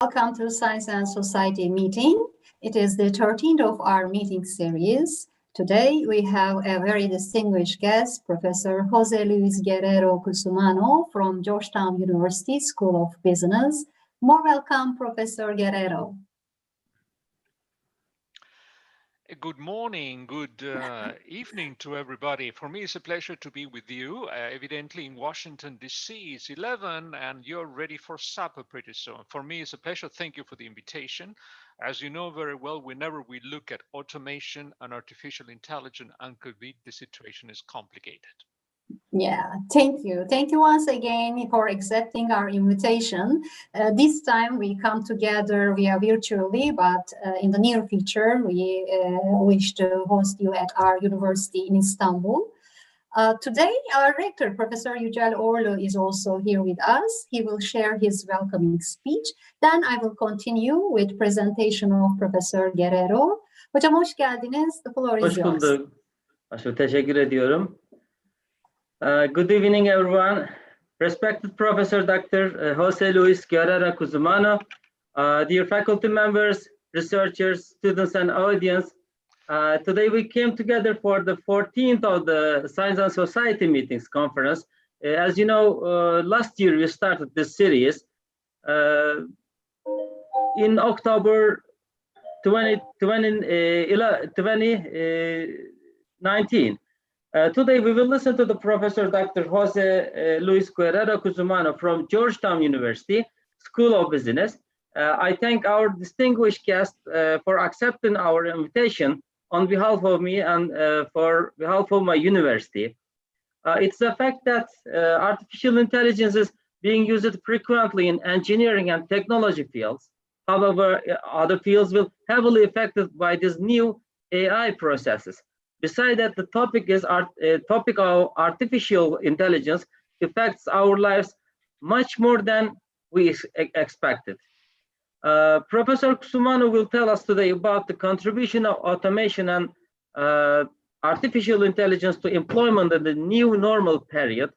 Welcome to Science and Society meeting. It is the 13th of our meeting series. Today we have a very distinguished guest, Professor Jose Luis Guerrero-Cusumano from Georgetown University School of Business. More welcome, Professor Guerrero. Good morning, good evening to everybody. For me, it's a pleasure to be with you. Evidently in Washington, D.C. it's 11 and you're ready for supper pretty soon. For me, it's a pleasure. Thank you for the invitation. As you know very well, whenever we look at automation and artificial intelligence and COVID, the situation is complicated. Yeah, thank you. Thank you once again for accepting our invitation. This time we come together via virtually, but in the near future, we wish to host you at our university in Istanbul. Today, our rector, Professor Yücel Orlu, is also here with us. He will share his welcoming speech. Then I will continue with presentation of Professor Guerrero. Hocam hoş geldiniz. The floor is yours. Hoş bulduk. Teşekkür ediyorum. Good evening, everyone. Respected Professor Dr. Jose Luis Guerrero-Cusumano, dear faculty members, researchers, students, and audience. Today we came together for the 14th of the Science and Society Meetings Conference. As you know, last year we started this series in October 2019. Today we will listen to the Professor Dr. Jose Luis Guerrero-Cusumano from Georgetown University School of Business. I thank our distinguished guest for accepting our invitation on behalf of me and for behalf of my university. It's a fact that artificial intelligence is being used frequently in engineering and technology fields. However, other fields will be heavily affected by these new AI processes. Besides that, the topic of artificial intelligence affects our lives much more than we expected. Professor Cusumano will tell us today about the contribution of automation and artificial intelligence to employment in the new normal period.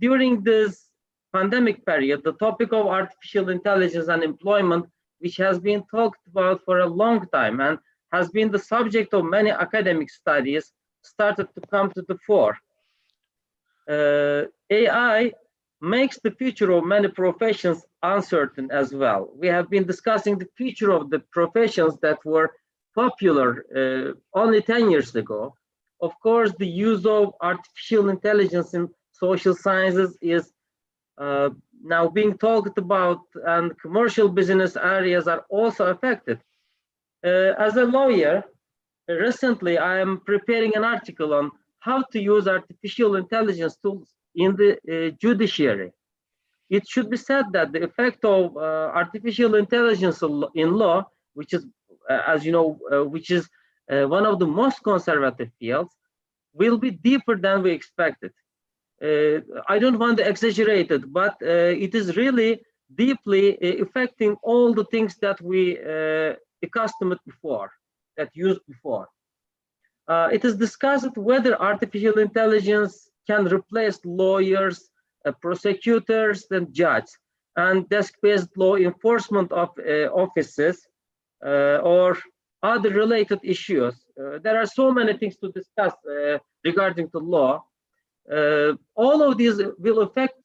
During this pandemic period, the topic of artificial intelligence and employment, which has been talked about for a long time and has been the subject of many academic studies, started to come to the fore. AI makes the future of many professions uncertain as well. We have been discussing the future of the professions that were popular only 10 years ago. Of course, the use of artificial intelligence in social sciences is now being talked about, and commercial business areas are also affected. As a lawyer, recently I am preparing an article on how to use artificial intelligence tools in the judiciary. It should be said that the effect of artificial intelligence in law, which is, as you know, which is one of the most conservative fields, will be deeper than we expected. I don't want to exaggerate it, but it is really deeply affecting all the things that we accustomed before, that used before. It is discussed whether artificial intelligence can replace lawyers, prosecutors, and judges, and desk-based law enforcement of offices or other related issues. There are so many things to discuss regarding the law. All of these will affect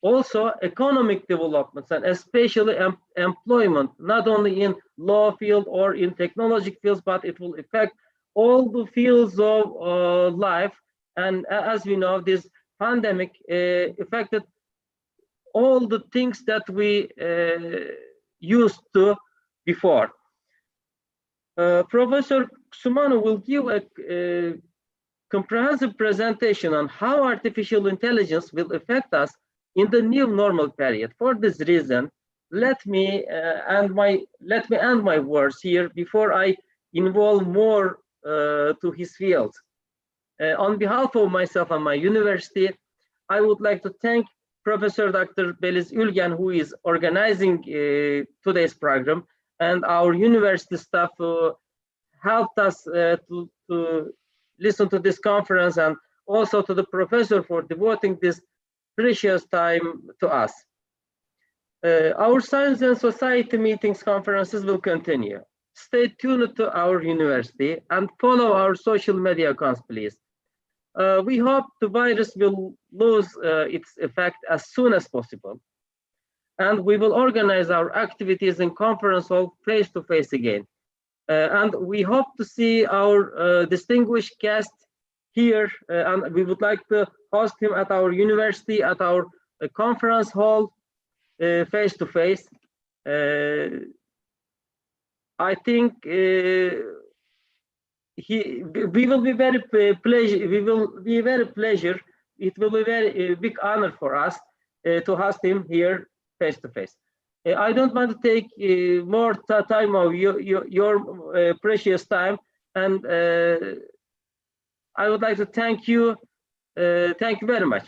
also economic developments and especially employment, not only in law field or in technology fields, but it will affect all the fields of life. And as we know, this pandemic affected all the things that we used to before. Professor Cusumano will give a comprehensive presentation on how artificial intelligence will affect us in the new normal period. For this reason, let me end my words here before I involve more to his field. On behalf of myself and my university, I would like to thank Professor Dr. Beliz Ülgen, who is organizing today's program, and our university staff who helped us to listen to this conference, and also to the professor for devoting this precious time to us. Our Science and Society meetings, conferences will continue. Stay tuned to our university and follow our social media accounts, please. We hope the virus will lose its effect as soon as possible. And we will organize our activities in conference hall face-to-face again. And we hope to see our distinguished guest here, and we would like to host him at our university, at our conference hall, face-to-face. I think we will be very pleasure. We will be very pleasure. It will be very big honor for us to host him here face-to-face. I don't want to take more time of your precious time, and I would like to thank you. Thank you very much.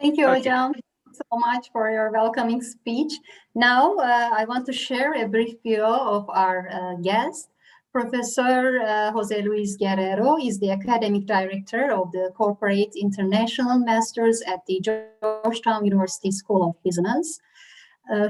Thank you, Hocam, so much for your welcoming speech. Now, I want to share a brief view of our guest. Professor Jose Luis Guerrero is the academic director of the Corporate International Masters at the Georgetown University School of Business.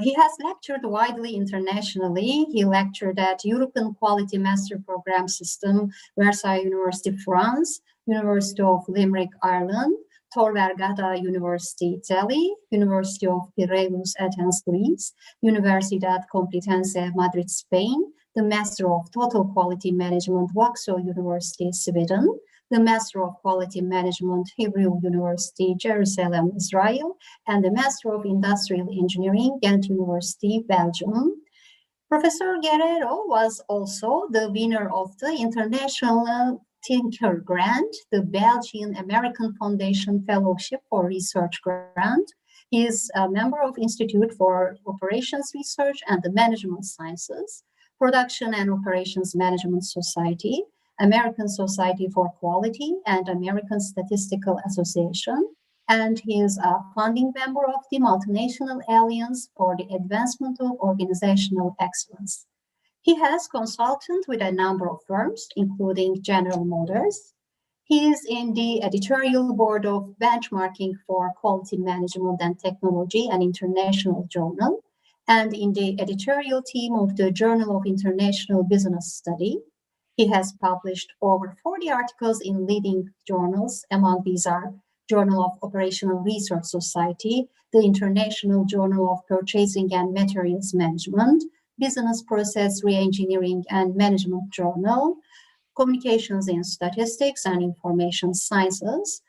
He has lectured widely internationally. He lectured at European Quality Master Program System, Versailles University, France, University of Limerick, Ireland, Tor Vergata University, Italy, University of Piraeus, Athens, Greece, Universidad Complutense, Madrid, Spain, the Master of Total Quality Management, Waxo University, Sweden, the Master of Quality Management, Hebrew University, Jerusalem, Israel, and the Master of Industrial Engineering, Ghent University, Belgium. Professor Guerrero was also the winner of the International Tinker Grant, the Belgian American Foundation Fellowship for Research Grant. He is a member of Institute for Operations Research and the Management Sciences, Production and Operations Management Society, American Society for Quality, and American Statistical Association. And he is a founding member of the Multinational Alliance for the Advancement of Organizational Excellence. He has consulted with a number of firms, including General Motors. He is in the editorial board of Benchmarking for Quality Management and Technology, an international journal, and in the editorial team of the Journal of International Business Study. He has published over 40 articles in leading journals. Among these are Journal of Operational Research Society, the International Journal of Purchasing and Materials Management, Business Process Reengineering and Management Journal, Communications in Statistics and Information Sciences.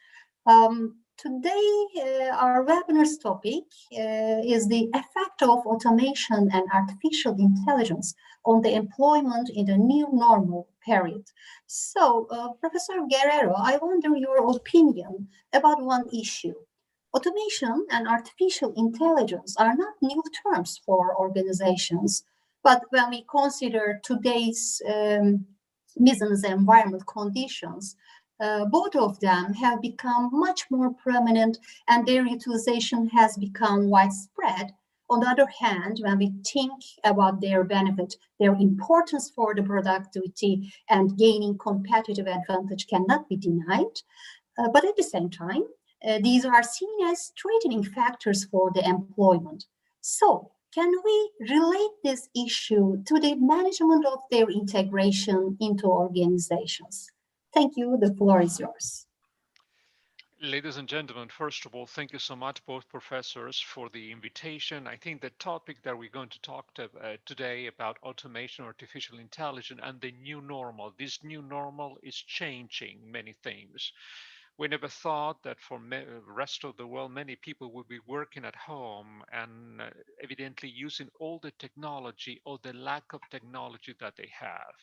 Today, our webinar's topic is the effect of automation and artificial intelligence on the employment in the new normal period. So, Professor Guerrero, I wonder your opinion about one issue. Automation and artificial intelligence are not new terms for organizations, but when we consider today's business environment conditions, both of them have become much more prominent and their utilization has become widespread. On the other hand, when we think about their benefit, their importance for the productivity and gaining competitive advantage cannot be denied. But at the same time, these are seen as threatening factors for the employment. So, can we relate this issue to the management of their integration into organizations? Thank you. The floor is yours. Ladies and gentlemen, first of all, thank you so much, both professors, for the invitation. I think the topic that we're going to talk today about automation, artificial intelligence, and the new normal. This new normal is changing many things. We never thought that for the rest of the world, many people would be working at home and evidently using all the technology or the lack of technology that they have.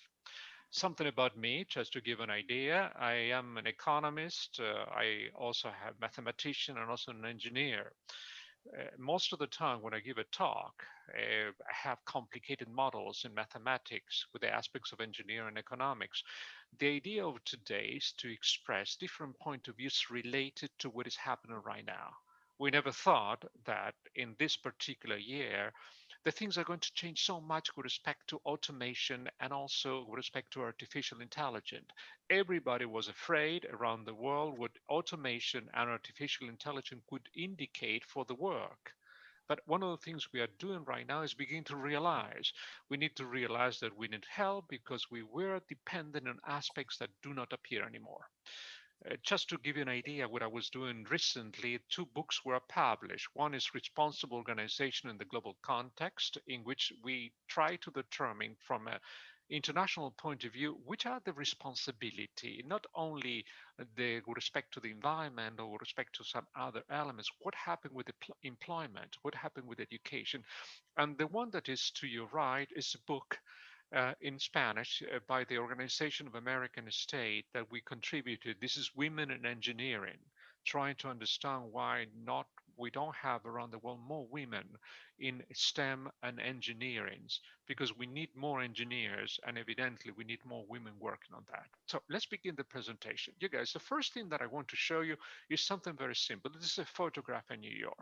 Something about me, just to give an idea, I am an economist, I also have a mathematician and also an engineer. Most of the time when I give a talk, I have complicated models in mathematics with the aspects of engineering and economics. The idea of today is to express different point of views related to what is happening right now. We never thought that in this particular year, the things are going to change so much with respect to automation and also with respect to artificial intelligence. Everybody was afraid around the world what automation and artificial intelligence would indicate for the work. But one of the things we are doing right now is beginning to realize we need to realize that we need help because we were dependent on aspects that do not appear anymore. Just to give you an idea what I was doing recently, 2 books were published. One is Responsible Organization in the Global Context, in which we try to determine from an international point of view, which are the responsibility, not only with respect to the environment or with respect to some other elements, what happened with the employment, what happened with education. And the one that is to your right is a book in Spanish by the Organization of American States that we contributed. This is Women in Engineering, trying to understand why we don't have around the world more women in STEM and engineering, because we need more engineers and evidently we need more women working on that. So let's begin the presentation. You guys, the first thing that I want to show you is something very simple. This is a photograph in New York.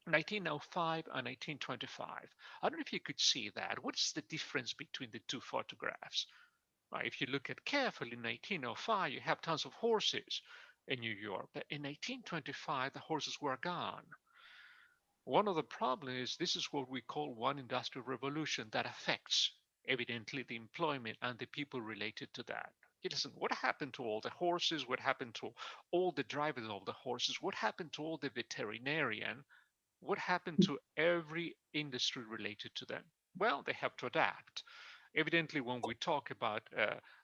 1905 and 1925. I don't know if you could see that. What's the difference between the 2 photographs? If you look at carefully, in 1905, you have tons of horses in New York, but in 1925, the horses were gone. One of the problems is this is what we call one industrial revolution that affects, evidently, the employment and the people related to that. Listen, what happened to all the horses? What happened to all the drivers of the horses? What happened to all the veterinarian? What happened to every industry related to them? Well, they have to adapt. Evidently, when we talk about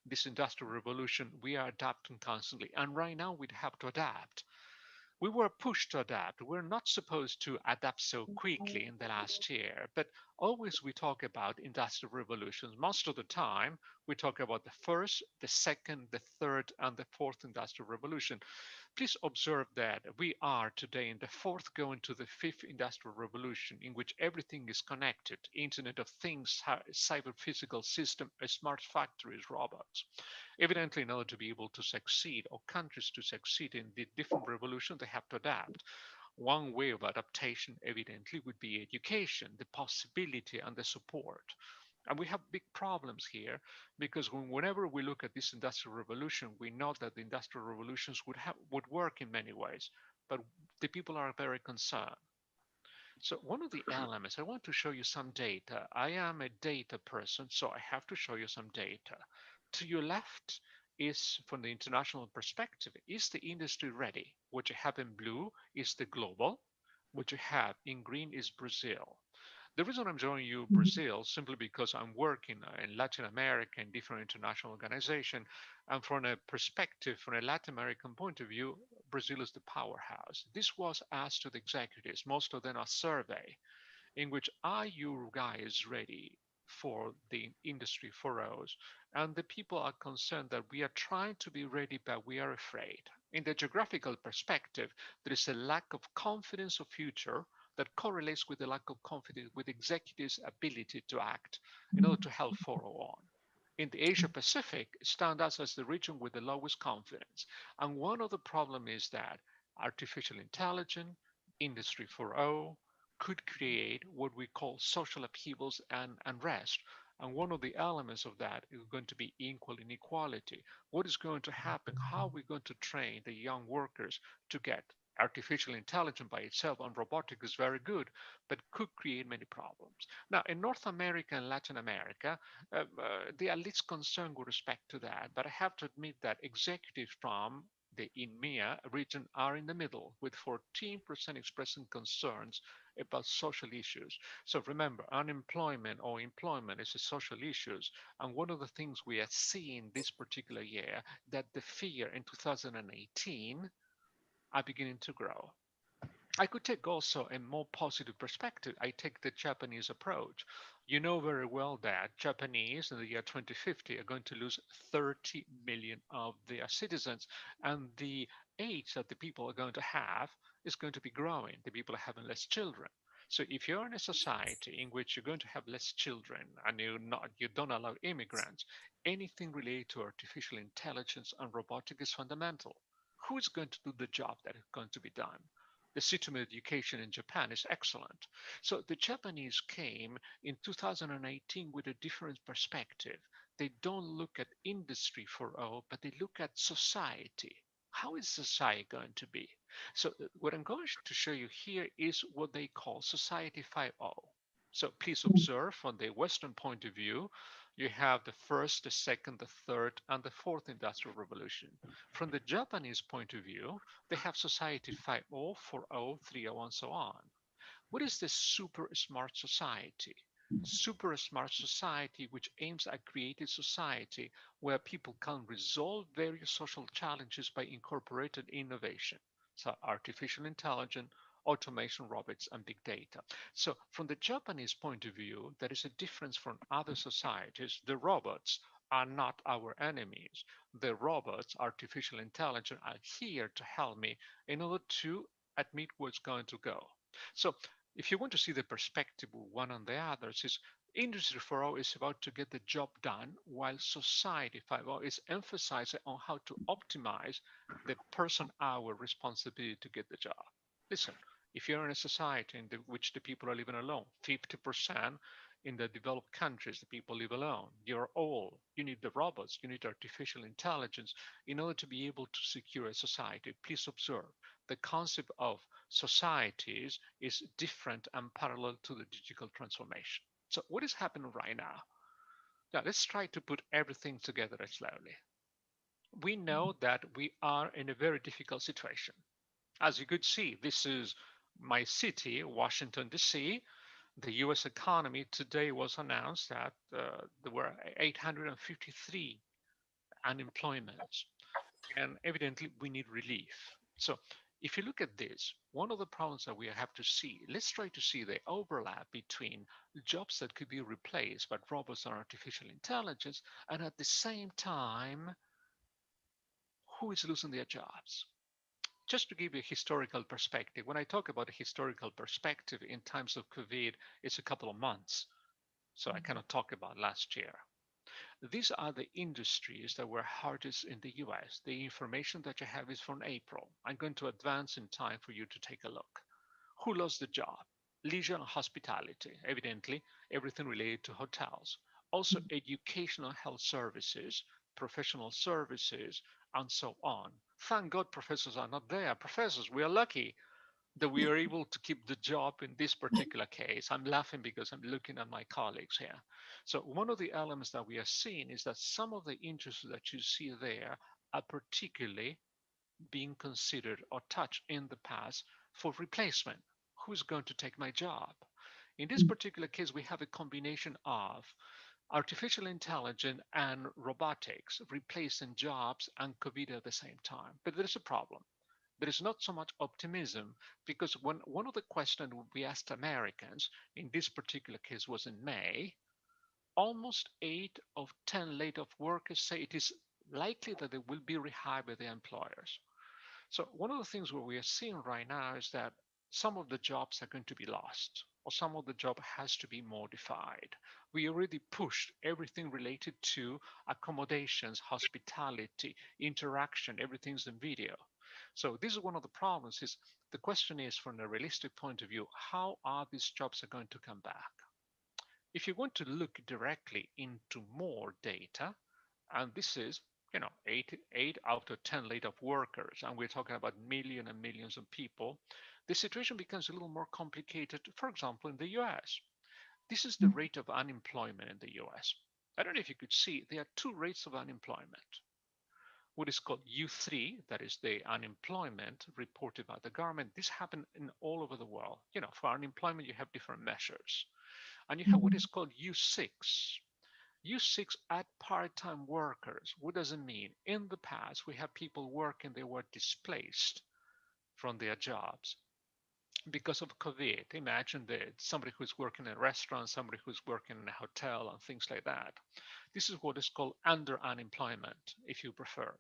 this industrial revolution, we are adapting constantly. And right now, we'd have to adapt. We were pushed to adapt. We're not supposed to adapt so quickly in the last year, but always we talk about industrial revolutions. Most of the time, we talk about the first, the second, the third, and the fourth industrial revolution. Please observe that we are today in the fourth going to the fifth industrial revolution, in which everything is connected: Internet of Things, cyber physical system, smart factories, robots. Evidently, in order to be able to succeed, or countries to succeed in the different revolutions, they have to adapt. One way of adaptation, evidently, would be education, the possibility and the support. And we have big problems here because whenever we look at this industrial revolution, we know that the industrial revolutions would work in many ways, but the people are very concerned. So one of the elements, I want to show you some data. I am a data person, so I have to show you some data. To your left is, from the international perspective, is the industry ready? What you have in blue is the global. What you have in green is Brazil. The reason I'm showing you Brazil simply because I'm working in Latin America in different international organizations, and from a perspective, from a Latin American point of view, Brazil is the powerhouse. This was asked to the executives, most of them a survey, in which are you guys ready for the Industry 4.0? And the people are concerned that we are trying to be ready, but we are afraid. In the geographical perspective, there is a lack of confidence of future that correlates with the lack of confidence with executives' ability to act in order to help 4.0 on. In the Asia Pacific, it stands out as the region with the lowest confidence. And one of the problems is that artificial intelligence, Industry 4.0, could create what we call social upheavals and unrest. And one of the elements of that is going to be equal inequality. What is going to happen? How are we going to train the young workers to get artificial intelligence by itself and robotics is very good, but could create many problems. Now, in North America and Latin America, they are least concerned with respect to that, but I have to admit that executives from the EMEA region are in the middle, with 14% expressing concerns about social issues. So remember, unemployment or employment is a social issue. And one of the things we are seeing this particular year, that the fear in 2018 are beginning to grow. I could take also a more positive perspective. I take the Japanese approach. You know very well that Japanese in the year 2050 are going to lose 30 million of their citizens, and the age that the people are going to have is going to be growing. The people are having less children. So if you're in a society in which you're going to have less children and you don't allow immigrants, anything related to artificial intelligence and robotics is fundamental. Who is going to do the job that is going to be done? The system of education in Japan is excellent. So the Japanese came in 2018 with a different perspective. They don't look at Industry 4.0, but they look at society. how is society going to be? So what I'm going to show you here is what they call Society 5.0. So please observe from the Western point of view, you have the first, the second, the third, and the fourth industrial revolution. From the Japanese point of view, they have Society 5.0, 4.0, 3.0, and so on. What is this super smart society? Super smart society, which aims at creating society where people can resolve various social challenges by incorporating innovation. So artificial intelligence, automation, robots, and big data. So from the Japanese point of view, there is a difference from other societies. The robots are not our enemies. The robots, artificial intelligence, are here to help me in order to admit what's going to go. So if you want to see the perspective of one on the others, is Industry 4.0 is about to get the job done, while Society 5.0 is emphasizing on how to optimize the person-hour responsibility to get the job. Listen, if you're in a society in which the people are living alone, 50% in the developed countries, the people live alone. You're old. You need the robots. You need artificial intelligence in order to be able to secure a society. Please observe the concept of societies is different and parallel to the digital transformation. So what is happening right now? Now let's try to put everything together slowly. We know that we are in a very difficult situation. As you could see, this is my city, Washington, D.C. The U.S. economy today was announced that there were 853 unemployments, and evidently we need relief. So if you look at this, one of the problems that we have to see, let's try to see the overlap between jobs that could be replaced by robots and artificial intelligence, and at the same time, who is losing their jobs? Just to give you a historical perspective, when I talk about a historical perspective in times of COVID, it's a couple of months. So I cannot talk about last year. These are the industries that were hardest in the US. The information that you have is from April. I'm going to advance in time for you to take a look. Who lost the job? Leisure and hospitality, evidently everything related to hotels. Also educational health services, professional services, and so on. Thank God professors are not there. Professors, we are lucky that we are able to keep the job in this particular case. I'm laughing because I'm looking at my colleagues here. So one of the elements that we are seeing is that some of the industries that you see there are particularly being considered or touched in the past for replacement. Who's going to take my job? In this particular case, we have a combination of artificial intelligence and robotics replacing jobs and COVID at the same time. But there's a problem. There is not so much optimism, because when one of the questions we asked Americans in this particular case was in May, almost 8 of 10 laid-off workers say it is likely that they will be rehired by their employers. So one of the things what we are seeing right now is that some of the jobs are going to be lost, or some of the job has to be modified. We already pushed everything related to accommodations, hospitality, interaction, everything's in video. So this is one of the problems. Is the question is, from a realistic point of view, how are these jobs are going to come back? If you want to look directly into more data, and this is, 8 out of 10 laid off workers, and we're talking about millions and millions of people, the situation becomes a little more complicated. For example, in the US, this is the rate of unemployment in the US. I don't know if you could see, there are two rates of unemployment. What is called U3, that is the unemployment reported by the government. This happened in all over the world. For unemployment, you have different measures. And you have what is called U6. U6 at part-time workers. What does it mean? In the past, we have people working, they were displaced from their jobs because of COVID. Imagine that somebody who's working in a restaurant, somebody who's working in a hotel, and things like that. This is what is called under unemployment, if you prefer.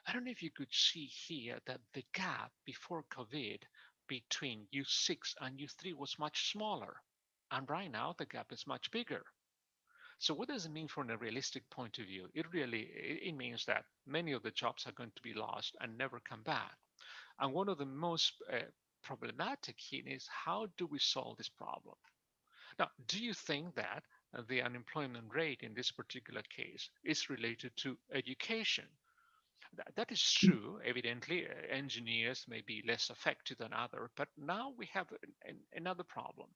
I don't know if you could see here that the gap before COVID between U6 and U3 was much smaller. And right now, the gap is much bigger. So what does it mean from a realistic point of view? It means that many of the jobs are going to be lost and never come back. And one of the most problematic here is, how do we solve this problem? Now, do you think that the unemployment rate in this particular case is related to education? That is true. Evidently, engineers may be less affected than others, but now we have another problem.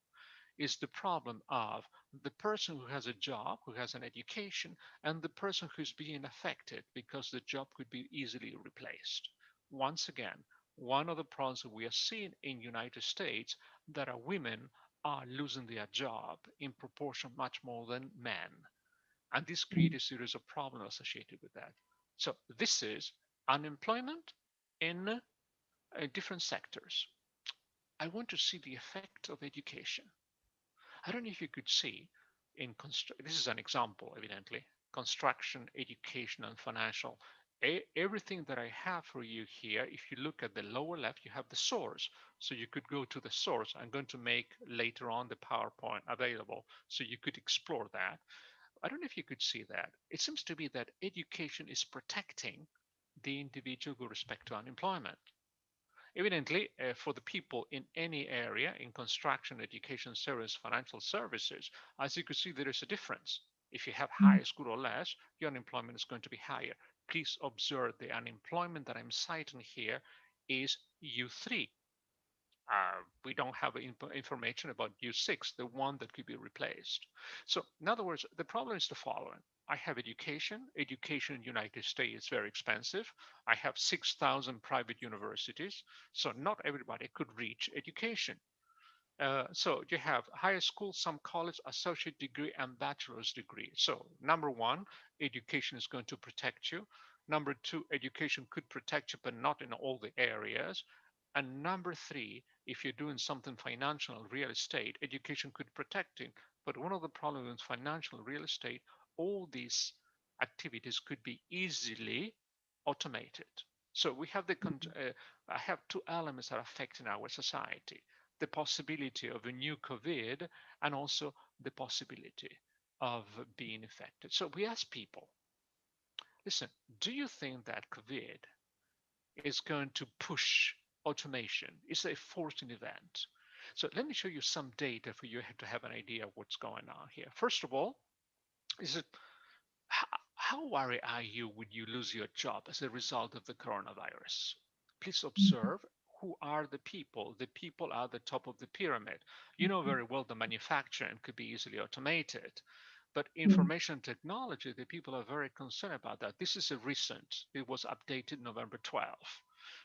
Is the problem of the person who has a job, who has an education, and the person who's being affected because the job could be easily replaced. Once again, one of the problems that we are seeing in United States that are women are losing their job in proportion much more than men. And this creates a series of problems associated with that. So this is unemployment in different sectors. I want to see the effect of education. I don't know if you could see in this is an example, evidently, construction, education, and financial. Everything that I have for you here, if you look at the lower left, you have the source. So you could go to the source. I'm going to make later on the PowerPoint available so you could explore that. I don't know if you could see that. It seems to be that education is protecting the individual with respect to unemployment. Evidently, for the people in any area, in construction, education, service, financial services, as you can see, there is a difference. If you have high school or less, your unemployment is going to be higher. Please observe the unemployment that I'm citing here is U3. We don't have information about U6, the one that could be replaced. So in other words, the problem is the following. I have education. Education in the United States is very expensive. I have 6,000 private universities, so not everybody could reach education. So you have higher school, some college, associate degree, and bachelor's degree. So number one, education is going to protect you. Number two, education could protect you, but not in all the areas. And number three, if you're doing something financial, real estate, education could protect you. But one of the problems with financial real estate, all these activities could be easily automated. So we have I have two elements that are affecting our society: the possibility of a new COVID and also the possibility of being affected. So we ask people, listen, do you think that COVID is going to push automation? Is a forcing event? So let me show you some data for you to have an idea of what's going on here. First of all, is it how worried are you when you lose your job as a result of the coronavirus? Please observe who are the people. The people are the top of the pyramid. You know very well the manufacturing could be easily automated. But information technology, the people are very concerned about that. This is a recent, it was updated November 12th.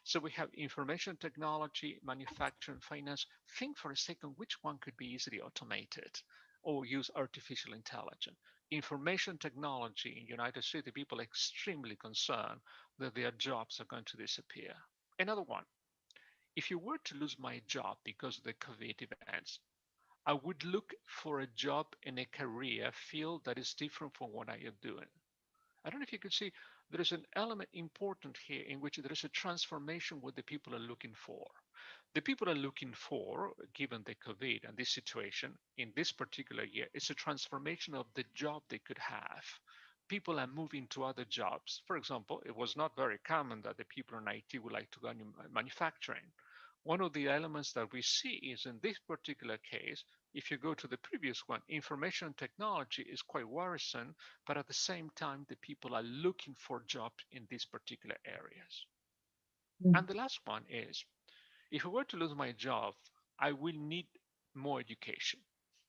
So we have information technology, manufacturing, finance. Think for a second which one could be easily automated or use artificial intelligence. Information technology in the United States, the people are extremely concerned that their jobs are going to disappear. Another one, if you were to lose my job because of the COVID events, I would look for a job in a career field that is different from what I am doing. I don't know if you could see there is an element important here in which there is a transformation what the people are looking for. The people are looking for, given the COVID and this situation in this particular year, it's a transformation of the job they could have. People are moving to other jobs. For example, it was not very common that the people in IT would like to go into manufacturing. One of the elements that we see is in this particular case, if you go to the previous one, information technology is quite worrisome, but at the same time, the people are looking for jobs in these particular areas. And the last one is, if I were to lose my job, I will need more education.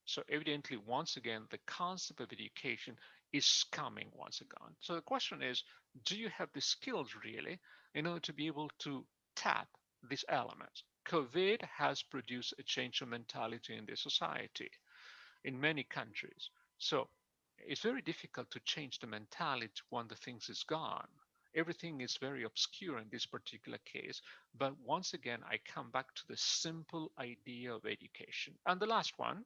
So evidently, once again, the concept of education is coming once again. So the question is, do you have the skills really in order to be able to tap these elements? COVID has produced a change of mentality in the society in many countries. So it's very difficult to change the mentality when the things is gone. Everything is very obscure in this particular case. But once again, I come back to the simple idea of education. And the last one,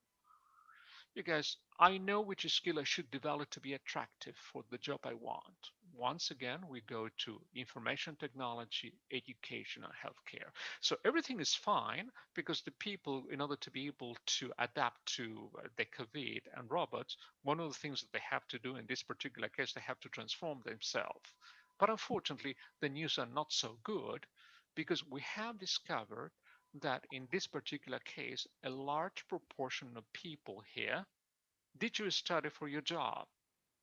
you guys, I know which skill I should develop to be attractive for the job I want. Once again, we go to information technology, education, and healthcare. So everything is fine because the people, in order to be able to adapt to the COVID and robots, one of the things that they have to do in this particular case, they have to transform themselves. But unfortunately, the news are not so good because we have discovered that in this particular case, a large proportion of people here, did you study for your job?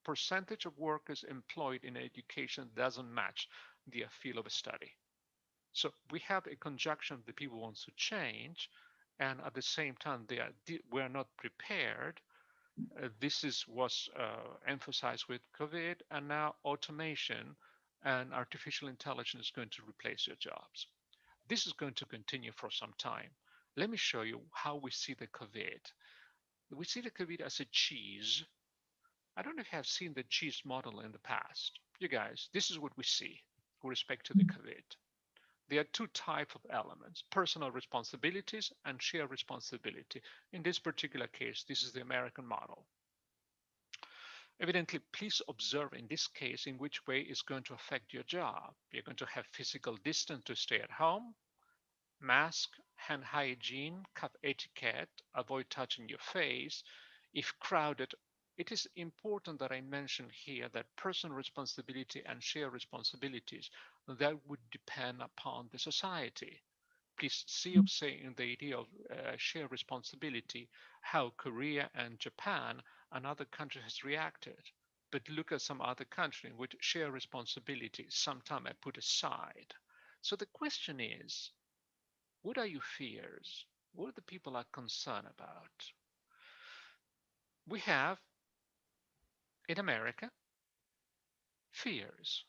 percentage of workers employed in education doesn't match their field of study. So we have a conjunction of the people wants to change, and at the same time we are not prepared. Was emphasized with COVID, and now automation and artificial intelligence is going to replace your jobs. This is going to continue for some time. Let me show you how we see the COVID. We see the COVID as a cheese. I don't know if you have seen the cheese model in the past. You guys, this is what we see with respect to the COVID. There are two types of elements: personal responsibilities and shared responsibility. In this particular case, this is the American model. Evidently, please observe in this case in which way it's going to affect your job. You're going to have physical distance to stay at home, mask, hand hygiene, cup etiquette, avoid touching your face. If crowded, it is important that I mention here that personal responsibility and shared responsibilities, that would depend upon the society. Please see in the idea of shared responsibility, how Korea and Japan and other countries has reacted. But look at some other country in which shared responsibility sometimes I put aside. So the question is, what are your fears? What the people are concerned about? We have in America fears.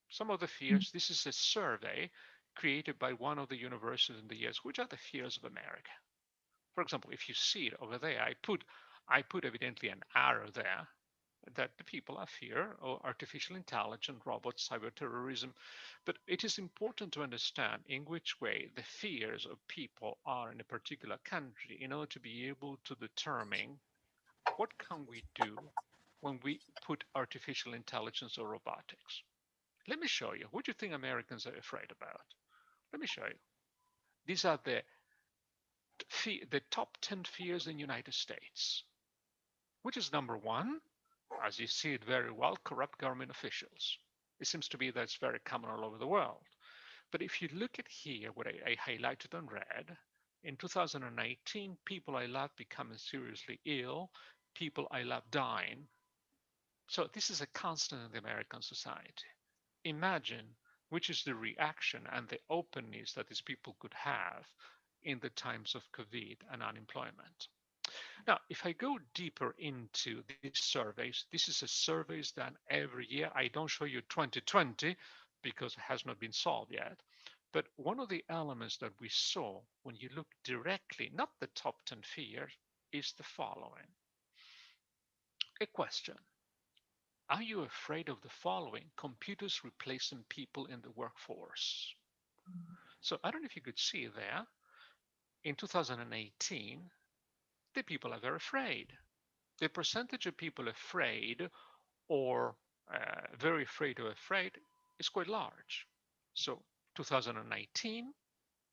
Some of the fears, this is a survey created by one of the universities in the US. Which are the fears of America? For example, if you see it over there, I put evidently an arrow there that the people are fear of artificial intelligence, robots, cyber terrorism. But it is important to understand in which way the fears of people are in a particular country in order to be able to determine what can we do when we put artificial intelligence or robotics. Let me show you. What do you think Americans are afraid about? Let me show you. These are the top 10 fears in the United States. Which is number one? As you see it very well, corrupt government officials. It seems to be that it's very common all over the world. But if you look at here, what I highlighted on red, in 2019, people I love becoming seriously ill, people I love dying. So this is a constant in the American society. Imagine which is the reaction and the openness that these people could have in the times of COVID and unemployment. Now, if I go deeper into these surveys, this is a surveys done every year. I don't show you 2020 because it has not been solved yet. But one of the elements that we saw when you look directly, not the top 10 fears, is the following. A question. Are you afraid of the following? Computers replacing people in the workforce. So I don't know if you could see there. In 2018, the people are very afraid. The percentage of people afraid or very afraid or afraid is quite large. So 2019,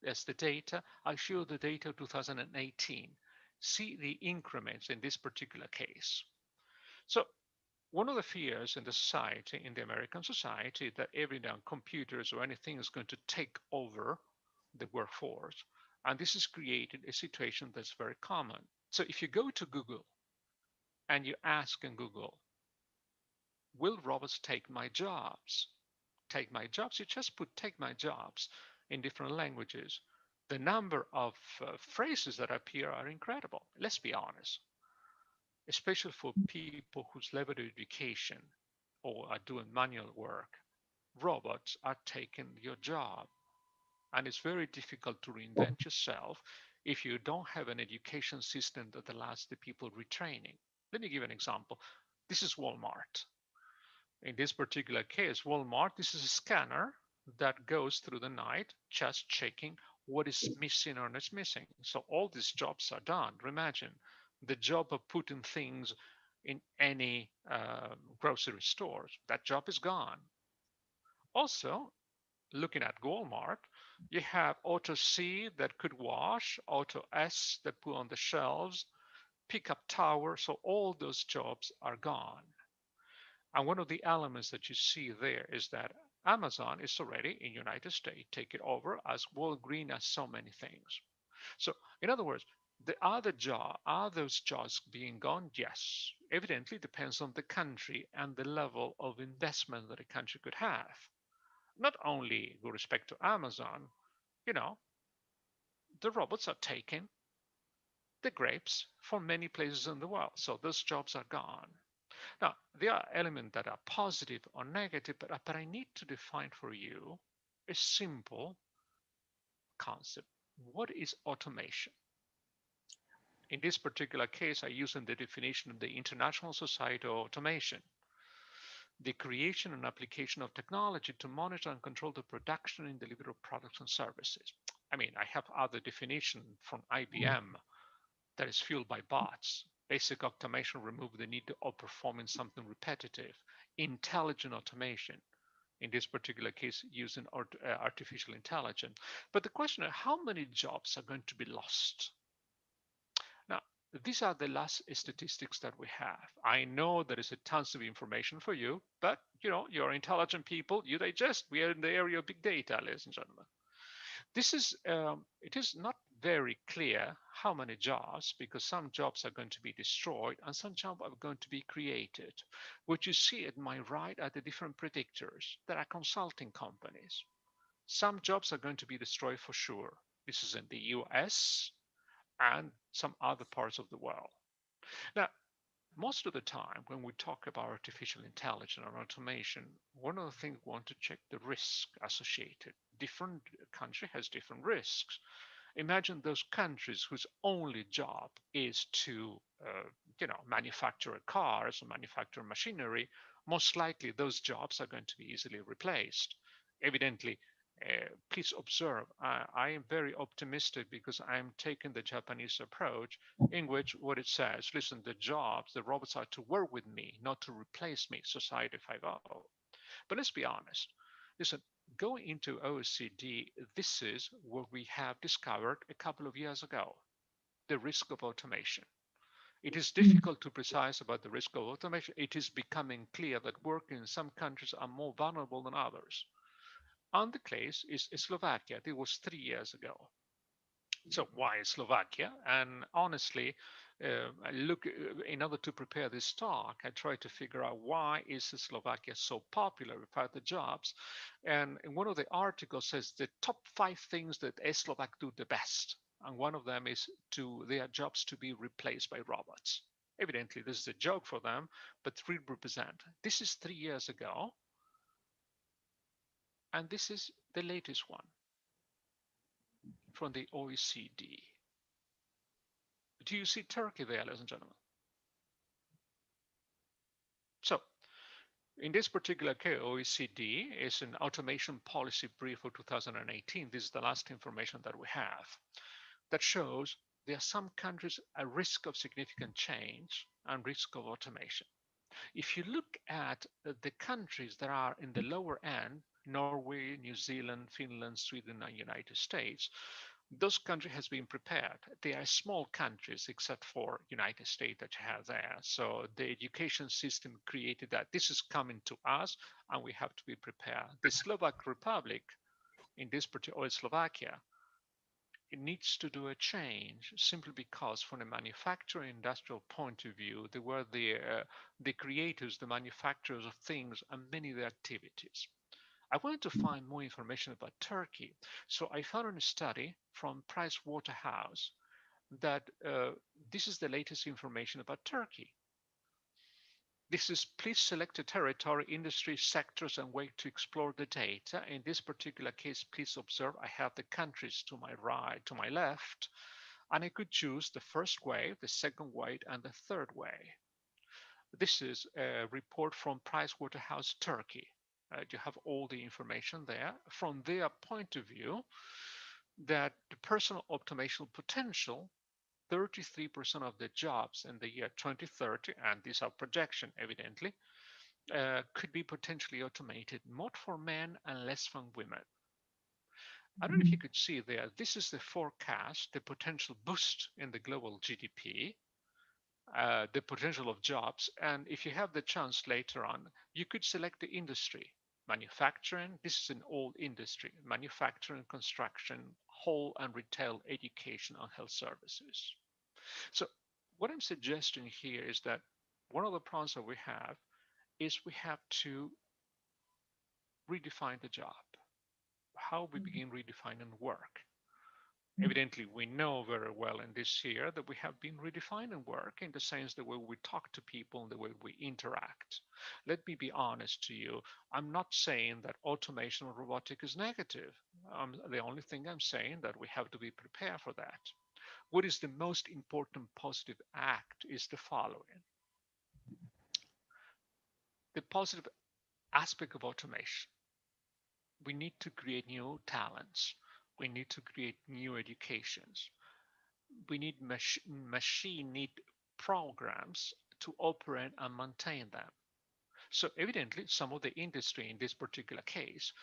that's the data. I'll show the data of 2018. See the increments in this particular case. So one of the fears in the society, in the American society, that every now computers or anything is going to take over the workforce. And this has created a situation that's very common. So if you go to Google and you ask in Google, will robots take my jobs? Take my jobs, you just put take my jobs in different languages. The number of phrases that appear are incredible. Let's be honest. Especially for people whose level of education or are doing manual work, robots are taking your job. And it's very difficult to reinvent yourself if you don't have an education system that allows the people retraining. Let me give an example. This is Walmart. In this particular case, Walmart, this is a scanner that goes through the night just checking what is missing or not missing. So all these jobs are done. Imagine the job of putting things in any grocery stores. That job is gone. Also, looking at Walmart, you have Auto C that could wash, Auto S that put on the shelves, pickup tower. So all those jobs are gone. And one of the elements that you see there is that Amazon is already in United States taking over as Walgreens as so many things. So in other words, are those jobs being gone? Yes. evidently depends on the country and the level of investment that a country could have. Not only with respect to Amazon, you know, the robots are taking the grapes from many places in the world. So those jobs are gone. Now, there are elements that are positive or negative, but I need to define for you a simple concept. What is automation? In this particular case, I use in the definition of the International Society of Automation, the creation and application of technology to monitor and control the production and delivery of products and services. I mean, I have other definition from IBM that is fueled by bots. Basic automation remove the need of performing something repetitive. Intelligent automation, in this particular case, using artificial intelligence. But the question is, how many jobs are going to be lost? Now, these are the last statistics that we have. I know there is a tons of information for you, but you're intelligent people, you digest. We are in the area of big data, ladies and gentlemen. This is, it is not very clear how many jobs, because some jobs are going to be destroyed and some jobs are going to be created. What you see at my right are the different predictors. There are consulting companies. Some jobs are going to be destroyed for sure. This is in the US and some other parts of the world. Now, most of the time when we talk about artificial intelligence or automation, one of the things we want to check the risk associated. Different country has different risks. Imagine those countries whose only job is to, manufacture cars or manufacture machinery. Most likely those jobs are going to be easily replaced. Evidently, please observe, I am very optimistic because I'm taking the Japanese approach in which what it says, listen, the robots are to work with me, not to replace me, Society 5.0. But let's be honest. Listen, going into OECD, this is what we have discovered a couple of years ago, the risk of automation. It is difficult to precise about the risk of automation. It is becoming clear that working in some countries are more vulnerable than others. And the case is Slovakia. It was 3 years ago. So why Slovakia? And honestly, in order to prepare this talk, I tried to figure out why is Slovakia so popular without the jobs. And one of the articles says the top 5 things that a Slovak do the best. And one of them is their jobs to be replaced by robots. Evidently, this is a joke for them, but 3 represent. This is 3 years ago. And this is the latest one from the OECD. Do you see Turkey there, ladies and gentlemen? So, in this particular case, OECD is an automation policy brief for 2018. This is the last information that we have that shows there are some countries at risk of significant change and risk of automation. If you look at the countries that are in the lower end, Norway, New Zealand, Finland, Sweden, and United States, those countries has been prepared. They are small countries, except for United States that you have there. So the education system created that. This is coming to us, and we have to be prepared. The Slovak Republic, in this particular, or Slovakia, it needs to do a change simply because from a manufacturing industrial point of view, they were the creators, the manufacturers of things and many of the activities. I wanted to find more information about Turkey. So I found a study from Price Waterhouse that this is the latest information about Turkey. This is, please select a territory, industry, sectors, and way to explore the data. In this particular case, please observe, I have the countries to my right, to my left, and I could choose the first wave, the second wave, and the third wave. This is a report from Price Waterhouse Turkey. You have all the information there. From their point of view, that the personal automation potential, 33% of the jobs in the year 2030, and these are projection evidently, could be potentially automated, more for men and less for women. I don't know if you could see there, this is the forecast, the potential boost in the global GDP, the potential of jobs. And if you have the chance later on, you could select the industry. Manufacturing, this is an old industry, manufacturing, construction, whole and retail, education, and health services. So what I'm suggesting here is that one of the problems that we have is we have to redefine the job. How we begin redefining work. Evidently, we know very well in this year that we have been redefining work in the sense the way we talk to people and the way we interact. Let me be honest to you. I'm not saying that automation or robotic is negative. The only thing I'm saying that we have to be prepared for that. What is the most important positive act is the following. The positive aspect of automation. We need to create new talents. We need to create new educations. We need machine need programs to operate and maintain them. So evidently, some of the industry in this particular case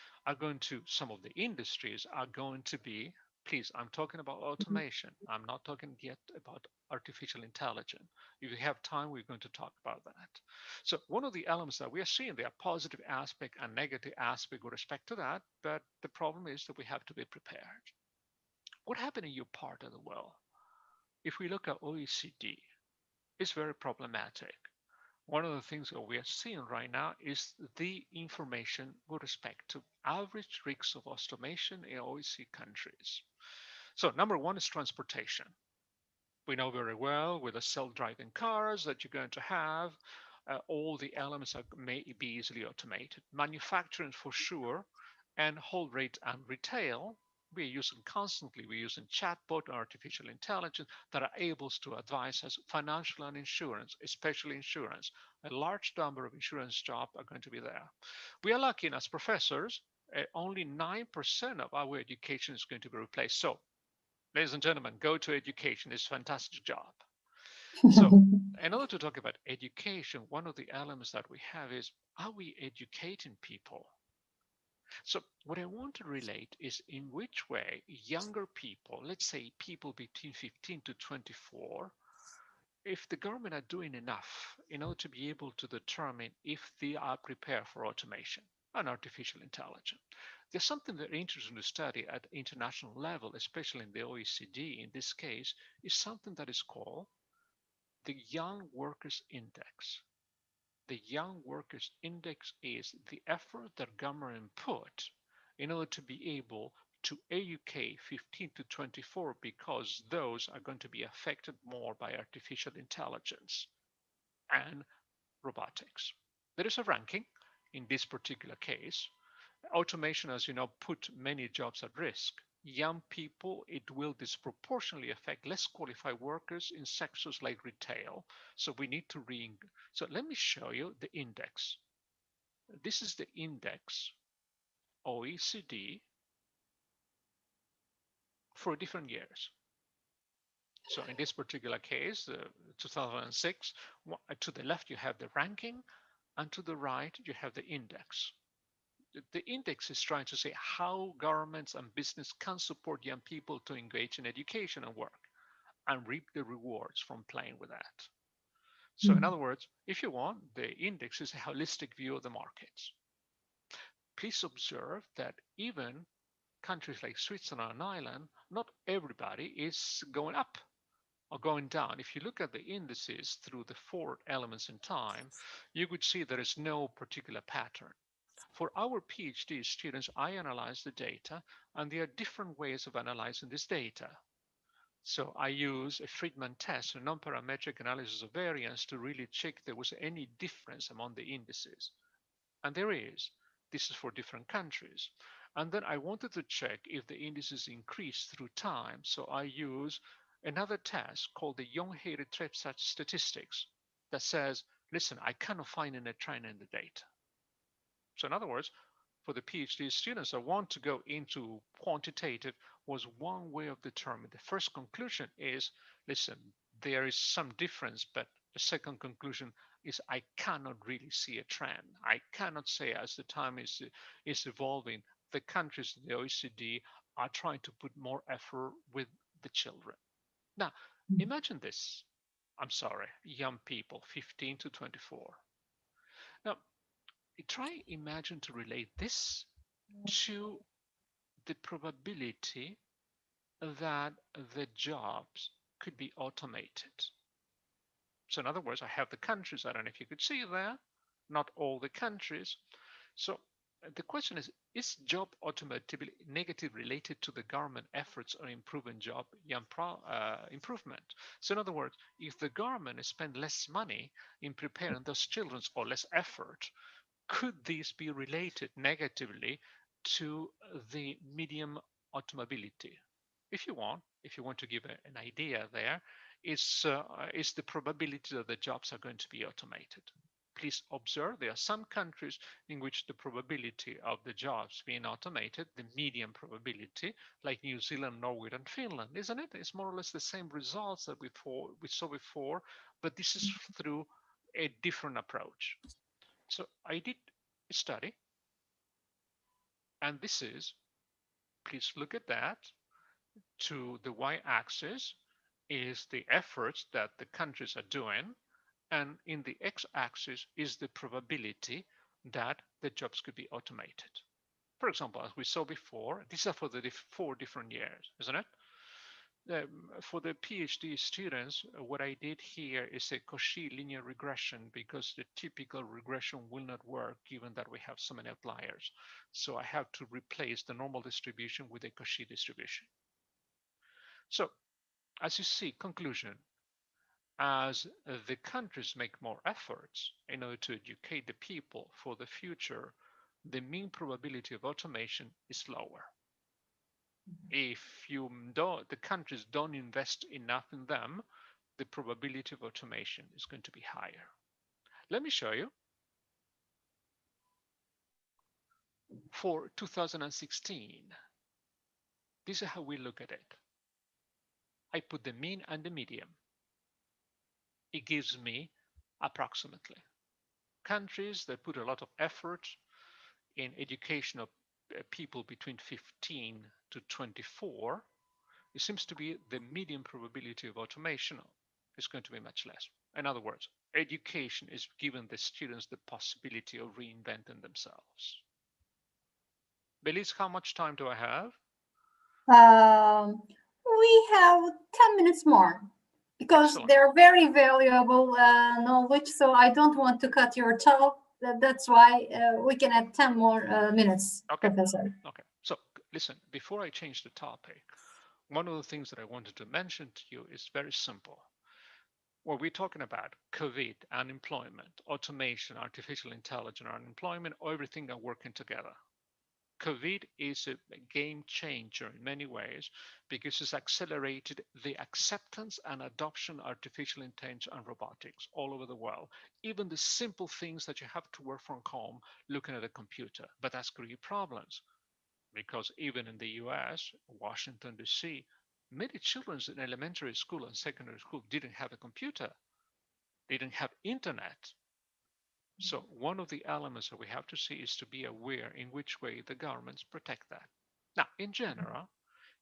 some of the industries are going to be, please, I'm talking about automation. I'm not talking yet about artificial intelligence. If we have time, we're going to talk about that. So one of the elements that we are seeing, there are positive aspect and negative aspect with respect to that, but the problem is that we have to be prepared. What happened in your part of the world? If we look at OECD, it's very problematic. One of the things that we are seeing right now is the information with respect to average risks of automation in OECD countries. So number one is transportation. We know very well with the self-driving cars that you're going to have, all the elements may be easily automated. Manufacturing for sure, and whole rate and retail, we're using constantly. We're using chatbot and artificial intelligence that are able to advise us financial and insurance, especially insurance. A large number of insurance jobs are going to be there. We are lucky as professors, only 9% of our education is going to be replaced. So, ladies and gentlemen, go to education. It's a fantastic job. So, in order to talk about education, one of the elements that we have is, are we educating people? So what I want to relate is in which way younger people, let's say people between 15 to 24, if the government are doing enough in order to be able to determine if they are prepared for automation and artificial intelligence. There's something very interesting to study at international level, especially in the OECD in this case, is something that is called the Young Workers Index. The Young Workers Index is the effort that government put in order to be able to educate 15 to 24 because those are going to be affected more by artificial intelligence and robotics. There is a ranking in this particular case. Automation, as you know, put many jobs at risk. Young people, it will disproportionately affect less qualified workers in sectors like retail. So we need to So let me show you the index. This is the index OECD for different years. So in this particular case, 2006, to the left you have the ranking, and to the right you have the index. The index is trying to say how governments and business can support young people to engage in education and work and reap the rewards from playing with that. So in other words, if you want, the index is a holistic view of the markets. Please observe that even countries like Switzerland and Ireland, not everybody is going up or going down. If you look at the indices through the 4 elements in time, you would see there is no particular pattern. For our PhD students, I analyze the data, and there are different ways of analyzing this data. So I use a Friedman test, a non-parametric analysis of variance, to really check if there was any difference among the indices. And there is. This is for different countries. And then I wanted to check if the indices increase through time. So I use another test called the Young-Hated statistics that says, listen, I cannot find any trend in the data. So in other words, for the PhD students that want to go into quantitative was one way of determining. The first conclusion is, listen, there is some difference, but the second conclusion is I cannot really see a trend. I cannot say as the time is evolving, the countries in the OECD are trying to put more effort with the children. Now, imagine this. I'm sorry, young people, 15 to 24. Now, try imagine to relate this to the probability that the jobs could be automated. So in other words, I have the countries. I don't know if you could see there, not all the countries. So the question is job automatically negative related to the government efforts on improving job improvement? So in other words, if the government spend less money in preparing those children or less effort, could this be related negatively to the medium automobility? If you want to give an idea there, is the probability that the jobs are going to be automated. Please observe there are some countries in which the probability of the jobs being automated, the median probability, like New Zealand, Norway, and Finland, isn't it? It's more or less the same results that we saw before, but this is through a different approach. So I did a study, and this is, please look at that, to the y-axis is the efforts that the countries are doing, and in the x-axis is the probability that the jobs could be automated. For example, as we saw before, these are for the 4 different years, isn't it? For the PhD students, what I did here is a Cauchy linear regression, because the typical regression will not work given that we have so many outliers. So I have to replace the normal distribution with a Cauchy distribution. So as you see, conclusion, as the countries make more efforts in order to educate the people for the future, the mean probability of automation is lower. If the countries don't invest enough in them, the probability of automation is going to be higher. Let me show you. For 2016, this is how we look at it. I put the mean and the median. It gives me approximately. Countries that put a lot of effort in education of people between 15 to 24, it seems to be the median probability of automation is going to be much less. In other words, education is giving the students the possibility of reinventing themselves. Belize, how much time do I have? We have 10 minutes more, because Excellent. they're very valuable knowledge, so I don't want to cut your talk. That's why we can add 10 more minutes, Okay. Professor. Okay. So listen, before I change the topic, one of the things that I wanted to mention to you is very simple. What we're talking about, COVID, unemployment, automation, artificial intelligence, unemployment, everything are working together. COVID is a game changer in many ways, because it's accelerated the acceptance and adoption of artificial intelligence and robotics all over the world. Even the simple things that you have to work from home, looking at a computer, but that's creating problems. Because even in the US, Washington, D.C., many children in elementary school and secondary school didn't have a computer. They didn't have internet. So one of the elements that we have to see is to be aware in which way the governments protect that. Now, in general,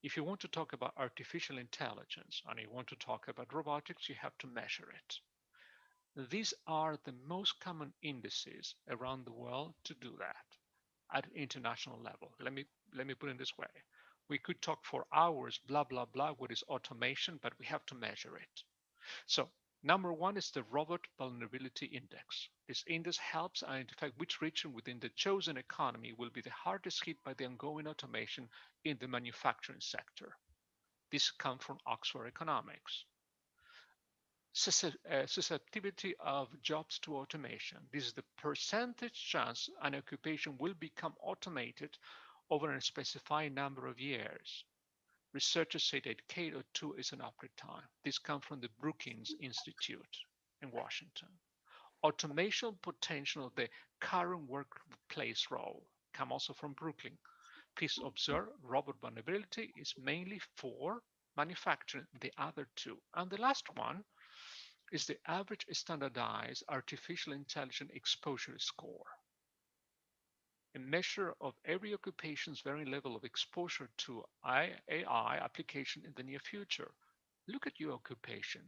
if you want to talk about artificial intelligence and you want to talk about robotics, you have to measure it. These are the most common indices around the world to do that at international level. Let me put it this way. We could talk for hours, blah, blah, blah, what is automation, but we have to measure it. So number 1 is the Robot Vulnerability Index. This index helps identify which region within the chosen economy will be the hardest hit by the ongoing automation in the manufacturing sector. This comes from Oxford Economics. Susceptibility of jobs to automation. This is the percentage chance an occupation will become automated over a specified number of years. Researchers say that decade or 2 is an appropriate time. This comes from the Brookings Institute in Washington. Automation potential of the current workplace role come also from Brooklyn. Please observe, robot vulnerability is mainly for manufacturing, the other 2. And the last one is the average standardized artificial intelligence exposure score, a measure of every occupation's varying level of exposure to AI application in the near future. Look at your occupation.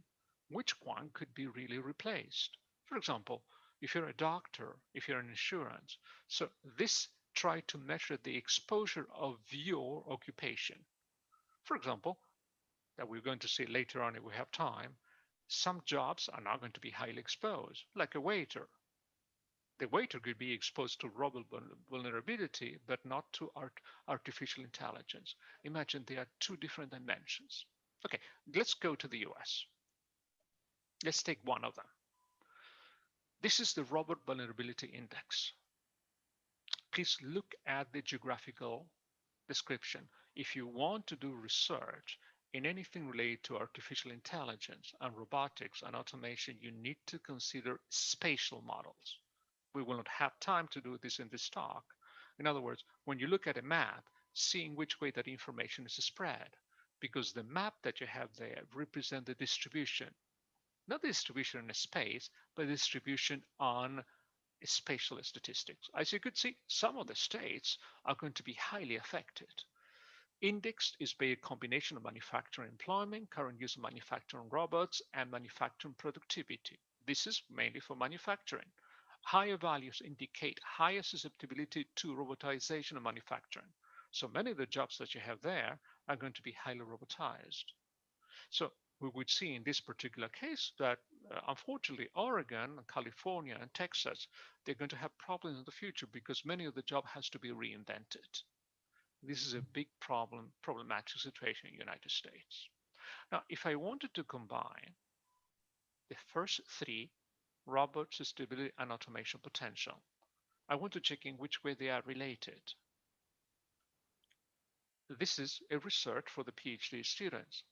Which one could be really replaced? For example, if you're a doctor, if you're in insurance. So this try to measure the exposure of your occupation. For example, that we're going to see later on if we have time, Some jobs are not going to be highly exposed, like a waiter. The waiter could be exposed to robot vulnerability, but not to artificial intelligence. Imagine there are two different dimensions. Okay, let's go to the US. Let's take one of them. This is the robot vulnerability index. Please look at the geographical description. If you want to do research in anything related to artificial intelligence and robotics and automation, you need to consider spatial models. We will not have time to do this in this talk. In other words, when you look at a map, seeing which way that information is spread, because the map that you have there represents the distribution, not the distribution in a space, but the distribution on spatial statistics. As you could see, some of the states are going to be highly affected. Indexed is by a combination of manufacturing employment, current use of manufacturing robots, and manufacturing productivity. This is mainly for manufacturing. Higher values indicate higher susceptibility to robotization of manufacturing. So many of the jobs that you have there are going to be highly robotized. So we would see in this particular case that unfortunately Oregon, California, and Texas, they're going to have problems in the future because many of the job has to be reinvented. This is a big problematic situation in the United States. Now, if I wanted to combine the first three, robot, sustainability, and automation potential, I want to check in which way they are related. This is a research for the PhD students.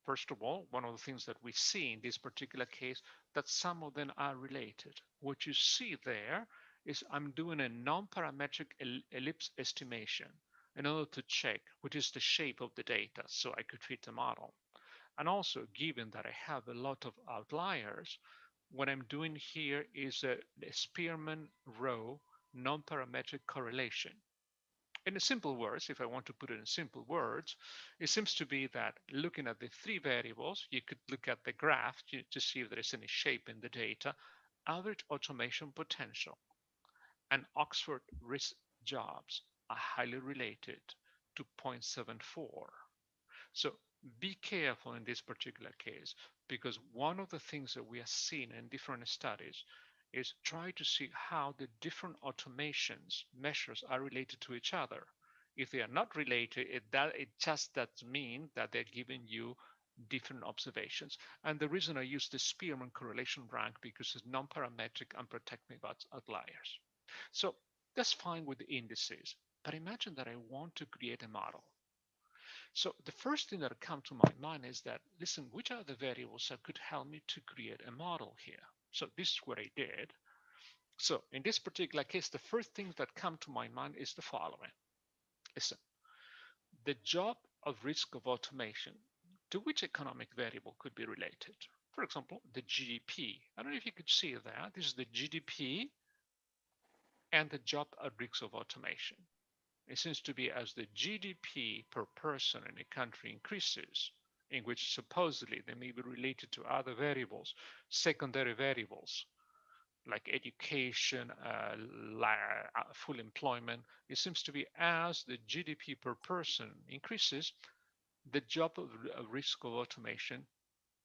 First of all, one of the things that we see in this particular case, that some of them are related. What you see there is I'm doing a non-parametric ellipse estimation in order to check what is the shape of the data so I could fit a model. And also, given that I have a lot of outliers, what I'm doing here is a Spearman row non-parametric correlation. In simple words, if I want to put it in simple words, it seems to be that looking at the three variables, you could look at the graph to see if there is any shape in the data, average automation potential, and Oxford risk jobs are highly related to 0.74. So be careful in this particular case, because one of the things that we are seeing in different studies is try to see how the different automations measures are related to each other. If they are not related, it just doesn't mean that they're giving you different observations. And the reason I use the Spearman correlation rank because it's non-parametric and protect me about outliers. So that's fine with the indices, but imagine that I want to create a model. So the first thing that comes to my mind is that, listen, which are the variables that could help me to create a model here? So this is what I did. So in this particular case, the first thing that comes to my mind is the following. Listen, the job of risk of automation, to which economic variable could be related? For example, the GDP. I don't know if you could see that. This is the GDP and the job at risk of automation. It seems to be as the GDP per person in a country increases, in which supposedly they may be related to other variables, secondary variables, like education, full employment. It seems to be as the GDP per person increases, the job of risk of automation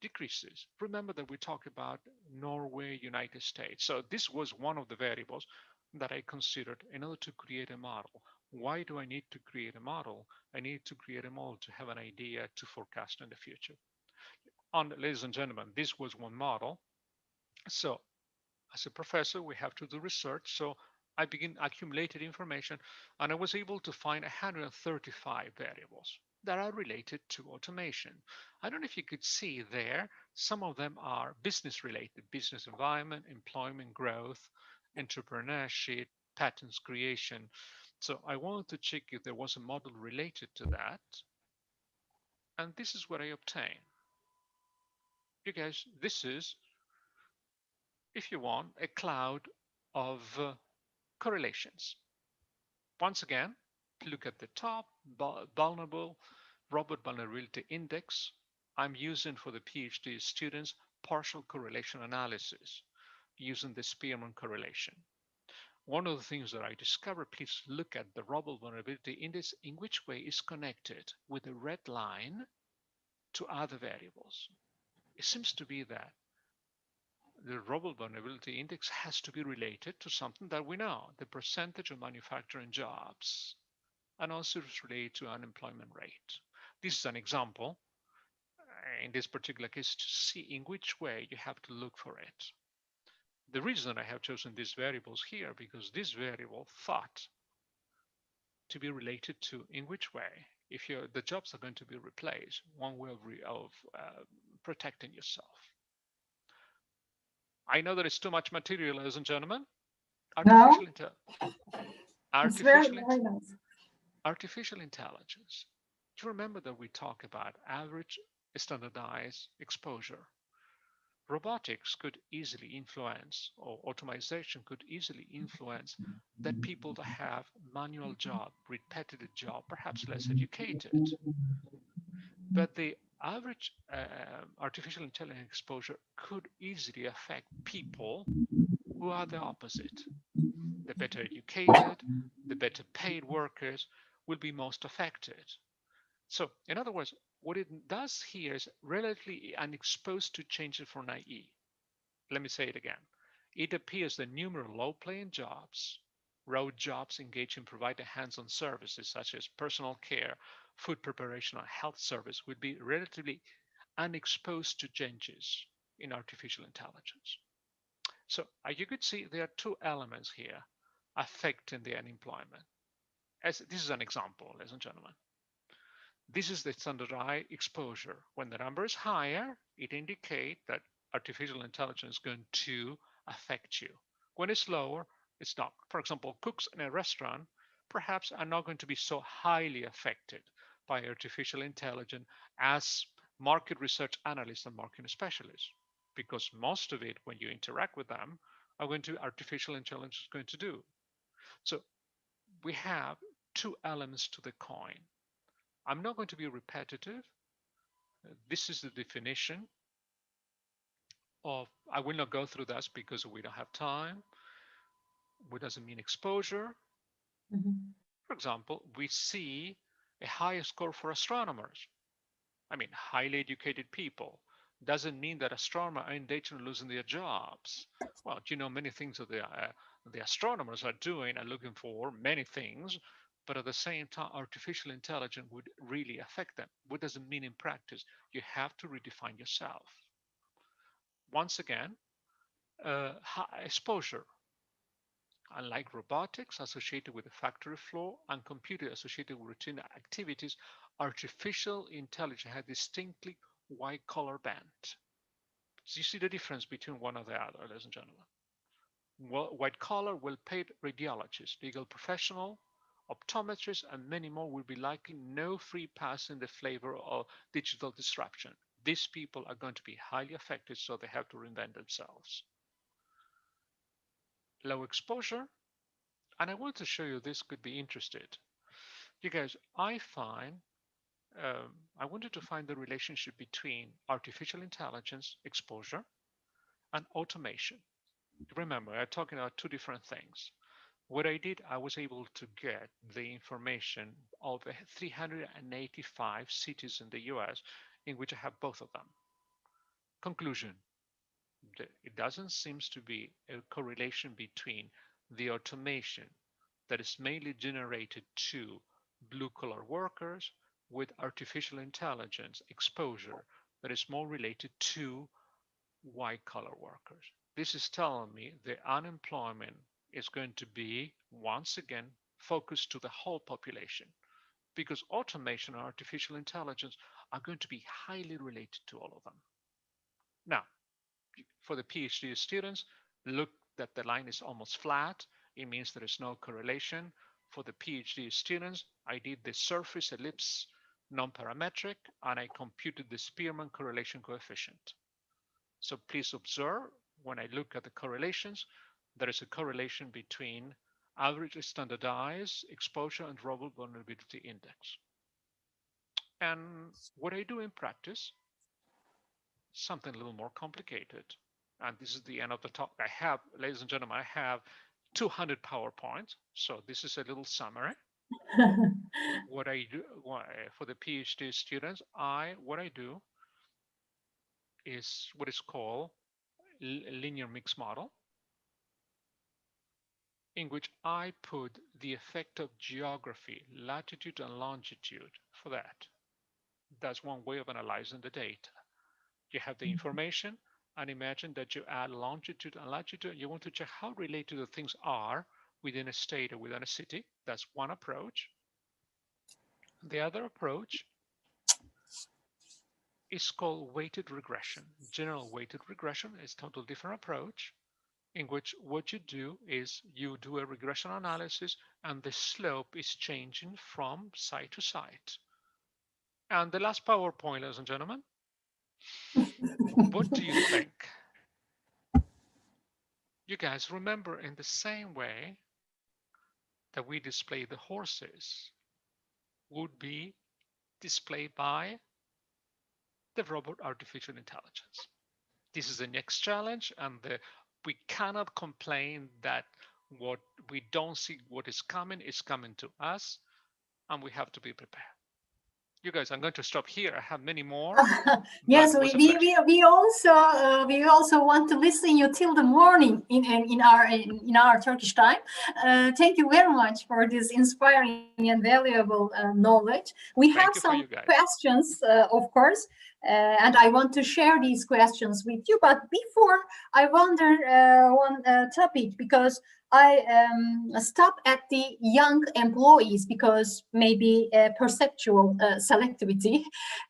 decreases. Remember that we talked about Norway, United States. So this was one of the variables that I considered in order to create a model. Why do I need to create a model? I need to create a model to have an idea to forecast in the future. Ladies and gentlemen, this was one model. So as a professor, we have to do research. So I began accumulating information, and I was able to find 135 variables that are related to automation. I don't know if you could see there, some of them are business related, business environment, employment growth, entrepreneurship, patents creation. So I wanted to check if there was a model related to that. And this is what I obtained. You guys, this is, if you want, a cloud of correlations. Once again, look at the top, vulnerable robot vulnerability index. I'm using for the PhD students partial correlation analysis using the Spearman correlation. One of the things that I discovered, please look at the robot vulnerability index, in which way is connected with the red line to other variables. it seems to be that the robust vulnerability index has to be related to something that we know, the percentage of manufacturing jobs, and also it's related to unemployment rate. This is an example in this particular case to see in which way you have to look for it. The reason I have chosen these variables here, because this variable thought to be related to in which way, if the jobs are going to be replaced, one way of protecting yourself. I know that it's too much material, ladies and gentlemen. No, it's very, very nice. Artificial intelligence. Do you remember that we talk about average standardized exposure? Robotics could easily influence, or automation could easily influence that people that have manual job, repetitive job, perhaps less educated. But the average artificial intelligence exposure could easily affect people who are the opposite. The better educated, the better paid workers will be most affected. So in other words, what it does here is relatively unexposed to changes for an IE. Let me say it again. It appears that numerous low-paying jobs, road jobs engaged in providing hands-on services such as personal care, food preparation, or health service would be relatively unexposed to changes in artificial intelligence. So as you could see, there are two elements here affecting the unemployment. This is an example, ladies and gentlemen. This is the standardized exposure. When the number is higher, it indicates that artificial intelligence is going to affect you. When it's lower, it's not. For example, cooks in a restaurant perhaps are not going to be so highly affected by artificial intelligence as market research analysts and marketing specialists, because most of it, when you interact with them, are going to artificial intelligence is going to do. So we have two elements to the coin. I'm not going to be repetitive. This is the definition of, I will not go through this because we don't have time. What does it mean exposure? For example, we see a higher score for astronomers. I mean, highly educated people. Doesn't mean that astronomers are in danger of losing their jobs. Well, you know, many things that the astronomers are doing and looking for many things, but at the same time, artificial intelligence would really affect them. What does it mean in practice? You have to redefine yourself. Once again, high exposure. Unlike robotics associated with the factory floor and computer associated with routine activities, artificial intelligence has distinctly white-collar band. So you see the difference between one and the other, ladies and gentlemen. White-collar, well-paid radiologists, legal professional, optometrists, and many more will be likely no free pass in the flavor of digital disruption. These people are going to be highly affected, so they have to reinvent themselves. Low exposure, and I want to show you this could be interested. You guys, I wanted to find the relationship between artificial intelligence exposure and automation. Remember, I'm talking about two different things. What I did, I was able to get the information of 385 cities in the US in which I have both of them. Conclusion, it doesn't seem to be a correlation between the automation that is mainly generated to blue-collar workers with artificial intelligence exposure that is more related to white-collar workers. This is telling me the unemployment is going to be, once again, focused to the whole population, because automation and artificial intelligence are going to be highly related to all of them. Now, for the PhD students, look that the line is almost flat. It means there is no correlation. For the PhD students, I did the surface ellipse non-parametric, and I computed the Spearman correlation coefficient. So please observe, when I look at the correlations, there is a correlation between average standardized exposure and robust vulnerability index. And what I do in practice, something a little more complicated. And this is the end of the talk. I have, ladies and gentlemen, I have 200 PowerPoints. So this is a little summary. What I do for the PhD students, what I do, is what is called linear mixed model, in which I put the effect of geography, latitude and longitude for that. That's one way of analyzing the data. You have the information, and imagine that you add longitude and latitude. You want to check how related the things are within a state or within a city. That's one approach. The other approach is called weighted regression. General weighted regression is a totally different approach, in which what you do is you do a regression analysis and the slope is changing from site to site. And the last PowerPoint, ladies and gentlemen, what do you think? You guys remember, in the same way that we display the horses would be displayed by the robot artificial intelligence. This is the next challenge, and we cannot complain that what we don't see what is coming to us, and we have to be prepared. You guys, I'm going to stop here. I have many more. Yes, we also want to listen you till the morning in our Turkish time. Thank you very much for this inspiring and valuable knowledge. We have some questions, of course, and I want to share these questions with you. But before, I wonder one topic, because I stop at the young employees because maybe perceptual selectivity.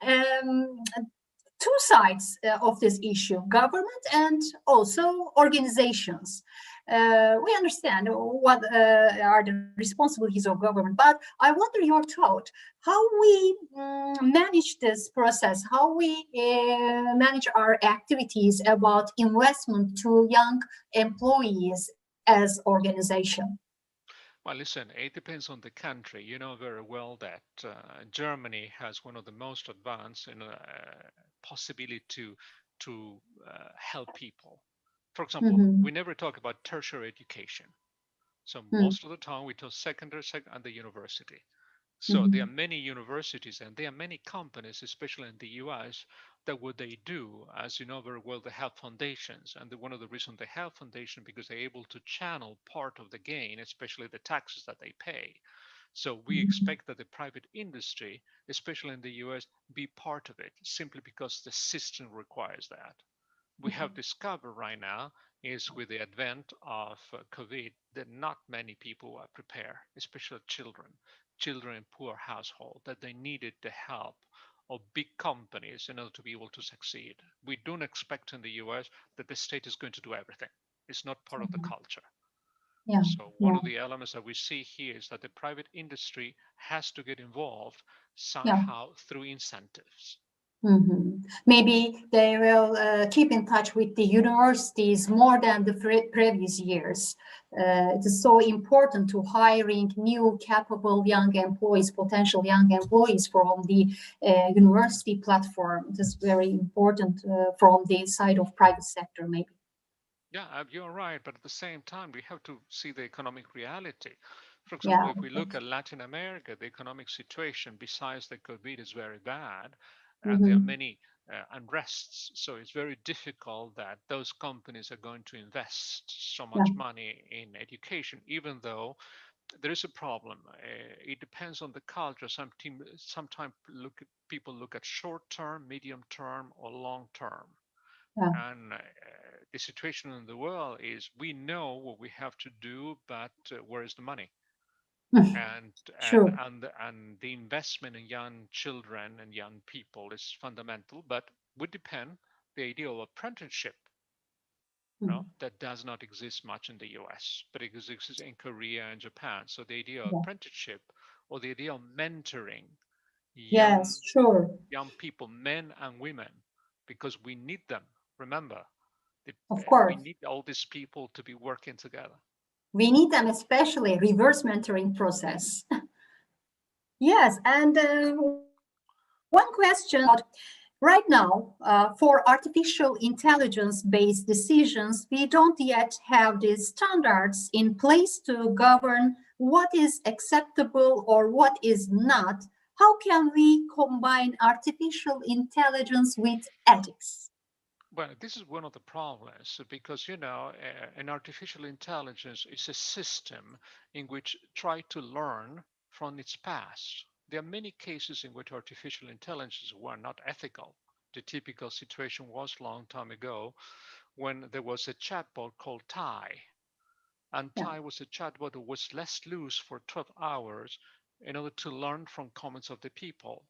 Two sides of this issue, government and also organizations. We understand what are the responsibilities of government, but I wonder your thought, how we manage this process, how we manage our activities about investment to young employees as organization. Well, listen, it depends on the country. You know very well that Germany has one of the most advanced possibility to help people. For example, we never talk about tertiary education. So most of the time we talk secondary and the university. So there are many universities and there are many companies, especially in the US, that what they do, as you know very well, they have foundations. And one of the reasons they have foundation because they're able to channel part of the gain, especially the taxes that they pay. So we expect that the private industry, especially in the US, be part of it, simply because the system requires that. We have discovered right now is with the advent of COVID that not many people are prepared, especially children in poor households, that they needed the help of big companies in order to be able to succeed. We don't expect in the US that the state is going to do everything. It's not part of the culture. Yeah. So one of the elements that we see here is that the private industry has to get involved somehow through incentives. Maybe they will keep in touch with the universities more than the previous years. It is so important to hiring new capable young employees, potential young employees from the university platform. It is very important from the side of private sector, maybe. Yeah, you're right. But at the same time, we have to see the economic reality. For example, if we look at Latin America, the economic situation, besides the COVID, is very bad. And there are many unrests. So it's very difficult that those companies are going to invest so much money in education, even though there is a problem. It depends on the culture. Sometimes people look at short term, medium term, or long term. And the situation in the world is we know what we have to do, but where is the money? And the investment in young children and young people is fundamental, but would depend the idea of apprenticeship. That does not exist much in the US, but it exists in Korea and Japan. So the idea of apprenticeship or the idea of mentoring young people, men and women, because we need them. Remember, of course, we need all these people to be working together. We need them, especially reverse mentoring process. Yes, and one question. Right now, for artificial intelligence-based decisions, we don't yet have these standards in place to govern what is acceptable or what is not. How can we combine artificial intelligence with ethics? Well, this is one of the problems because, an artificial intelligence is a system in which try to learn from its past. There are many cases in which artificial intelligence were not ethical. The typical situation was a long time ago when there was a chatbot called Tai. And Yeah. Tai was a chatbot who was let loose for 12 hours in order to learn from comments of the people.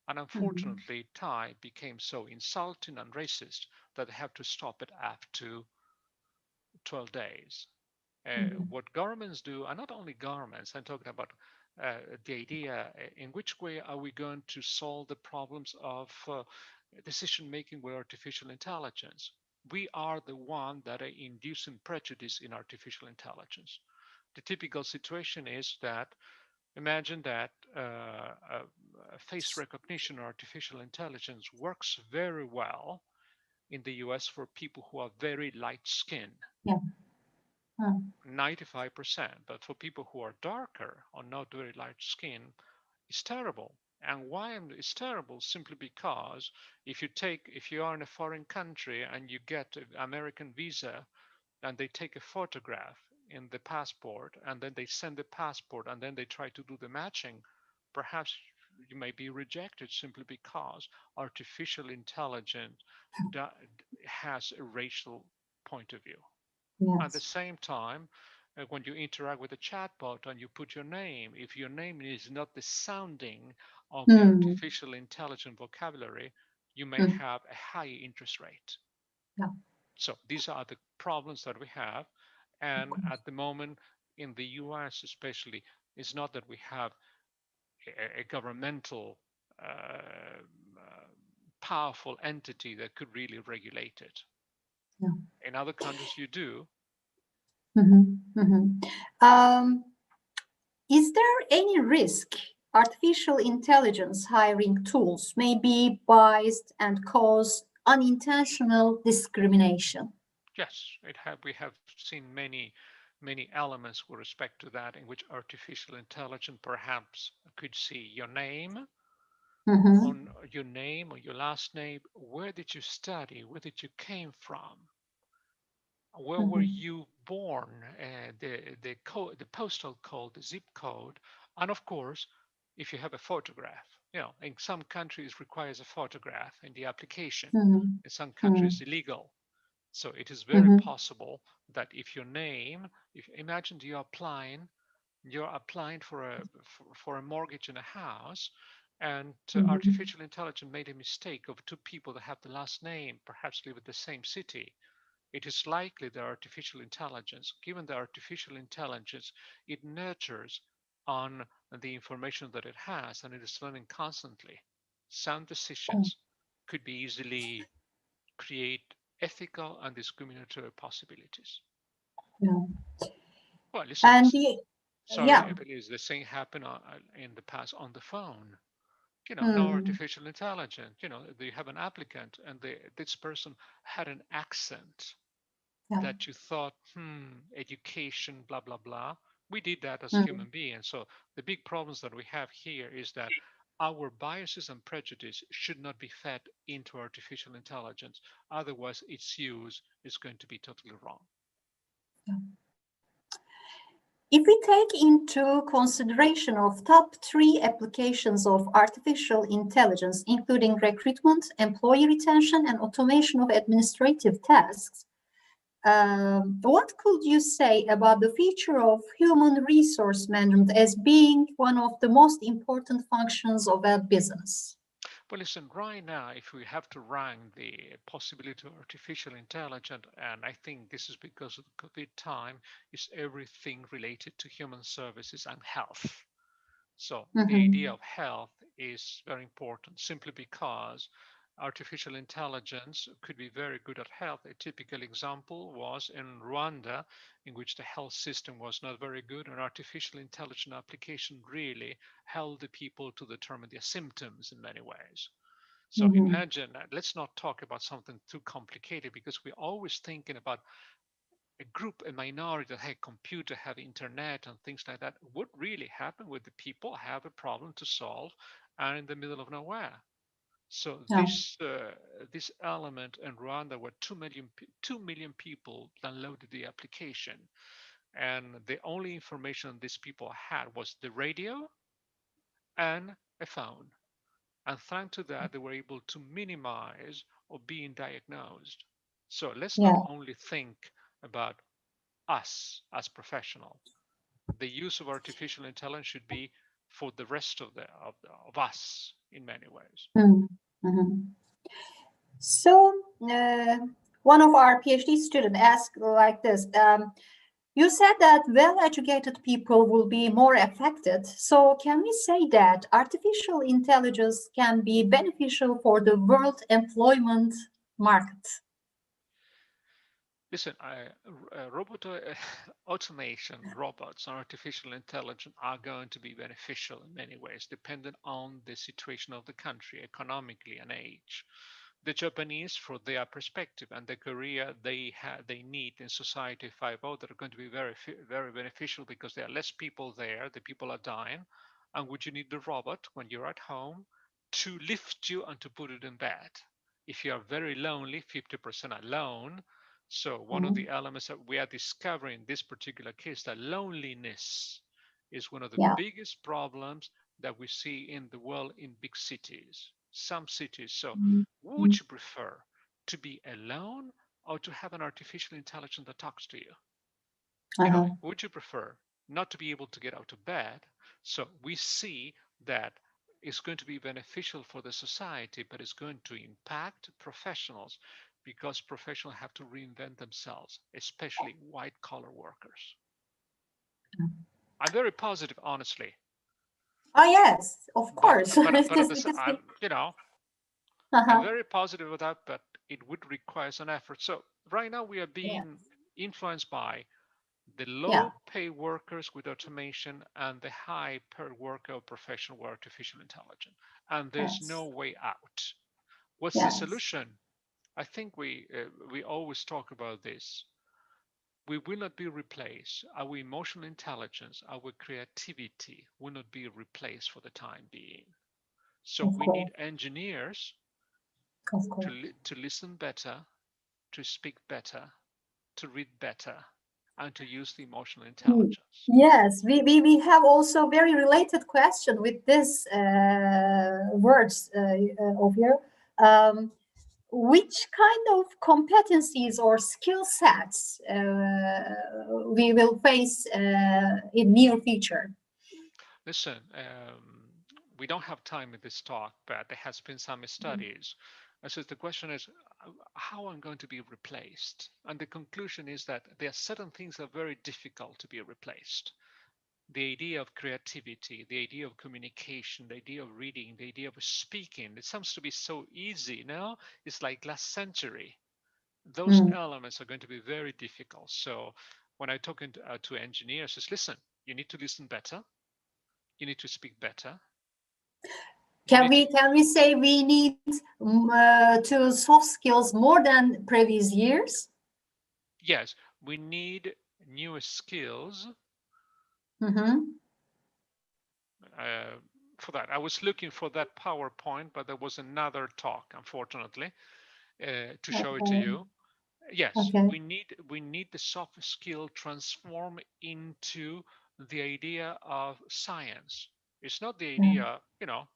And Mhm. unfortunately, Thai became so insulting and racist that they have to stop it after 12 days. Mhm. What governments do, and not only governments, I'm talking about the idea in which way are we going to solve the problems of decision making with artificial intelligence? We are the one that are inducing prejudice in artificial intelligence. The typical situation is that imagine that face recognition or artificial intelligence works very well in the US for people who are very light skinned, Yeah. Mm. 95%. But for people who are darker or not very light skinned, it's terrible. And why it's terrible? Simply because if you are in a foreign country and you get an American visa and they take a photograph in the passport and then they send the passport and then they try to do the matching, perhaps you may be rejected simply because artificial intelligence has a racial point of view. At the Yes. same time, when you interact with a chatbot and you put your name, if your name is not the sounding of the Mm. artificial intelligent vocabulary, you may Mm. have a high interest rate. Yeah. So these are the problems that we have. Of And course. at the moment, in the US especially, it's not that we have a governmental powerful entity that could really regulate it. Yeah. In other countries, you do. Mhm. Mhm. Um, is there any risk artificial intelligence hiring tools may be biased and cause unintentional discrimination? Yes, we have seen many elements with respect to that in which artificial intelligence perhaps could see Mhm. on your name or your last name, where did you study, where did you came from, where were Mhm. you born, the code, the postal code, the zip code, and of course, if you have a photograph. In some countries requires a photograph in the application. Mhm. In some countries, Mhm. illegal. So it is very Mhm. possible that if your name, if imagine you're applying for a mortgage in a house, and Mhm. artificial intelligence made a mistake of two people that have the last name, perhaps live in the same city. It is likely that artificial intelligence, given the artificial intelligence, it nurtures on the information that it has, and it is learning constantly. Some decisions could be easily create ethical and discriminatory possibilities. Yeah. Well, listen, And the sorry, yeah. Elise, the same happened in the past on the phone. Now Mm. artificial intelligence, you have an applicant and this person had an accent Yeah. that you thought, education, blah, blah, blah. We did that as Mm. human beings. So the big problems that we have here is that our biases and prejudice should not be fed into artificial intelligence. Otherwise, its use is going to be totally wrong. Yeah. If we take into consideration of top 3 applications of artificial intelligence, including recruitment, employee retention, and automation of administrative tasks, what could you say about the feature of human resource management as being one of the most important functions of a business? But listen, right now, if we have to rank the possibility of artificial intelligence, and I think this is because of the COVID time, is everything related to human services and health. So the idea Mhm. of health is very important simply because artificial intelligence could be very good at health. A typical example was in Rwanda, in which the health system was not very good, and artificial intelligence application really helped the people to determine their symptoms in many ways. So Mhm. imagine, let's not talk about something too complicated because we're always thinking about a group, a minority that have computer, have internet and things like that. What really happened with the people have a problem to solve and in the middle of nowhere. So Yeah. this element in Rwanda, where 2 million people downloaded the application, and the only information these people had was the radio and a phone. And thanks to that, they were able to minimize or being diagnosed. So let's not Yeah. only think about us as professionals. The use of artificial intelligence should be for the rest of us in many ways. Mhm. So one of our PhD students asked like this. You said that well-educated people will be more affected. So can we say that artificial intelligence can be beneficial for the world employment market? Listen, automation, robots, and artificial intelligence are going to be beneficial in many ways, depending on the situation of the country, economically and age. The Japanese, for their perspective, and the Korea they need in society 5.0, that are going to be very, very beneficial because there are less people there, the people are dying, and would you need the robot when you're at home to lift you and to put it in bed? If you are very lonely, 50% alone. So one of the elements that we are discovering in this particular case, that loneliness is one of the biggest problems that we see in the world in big cities, some cities. So would you prefer to be alone or to have an artificial intelligence that talks to you? You know, would you prefer not to be able to get out of bed? So we see that it's going to be beneficial for the society, but it's going to impact professionals because professionals have to reinvent themselves, especially white-collar workers. I'm very positive, honestly. Oh yes, of course. But at the you know, I'm very positive about that, but it would require some effort. So right now we are being influenced by the low-pay workers with automation and the high-paid worker or professional with artificial intelligence, and there's no way out. What's the solution? I think we always talk about this. We will not be replaced. Our emotional intelligence, our creativity will not be replaced for the time being. So we need engineers to listen better, to speak better, to read better, and to use the emotional intelligence. Yes, we have also very related question with this words of you. Which kind of competencies or skill sets we will face in near future? Listen, we don't have time in this talk, but there has been some studies. And so the question is, how I'm going to be replaced? And the conclusion is that there are certain things that are very difficult to be replaced. The idea of creativity, the idea of communication, the idea of reading, the idea of speaking, it seems to be so easy now. It's like last century. Those elements are going to be very difficult. So when I talk to engineers, it's listen, you need to listen better. You need to speak better. Can we say we need to soft skills more than previous years? Yes, we need new skills. For that, I was looking for that PowerPoint, but there was another talk, unfortunately, to show it to you. Yes, we need the soft skill transform into the idea of science. It's not the idea, you know,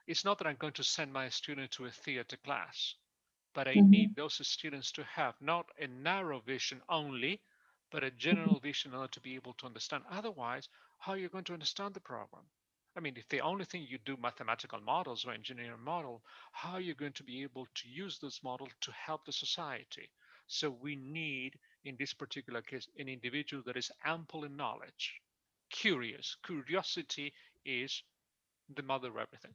it's not that I'm going to send my student to a theater class, but I need those students to have not a narrow vision only, but a general vision in order to be able to understand. Otherwise, how are you going to understand the program? I mean, if the only thing you do mathematical models or engineering model, how are you going to be able to use those models to help the society? So we need, in this particular case, an individual that is ample in knowledge, curious. Curiosity is the mother of everything.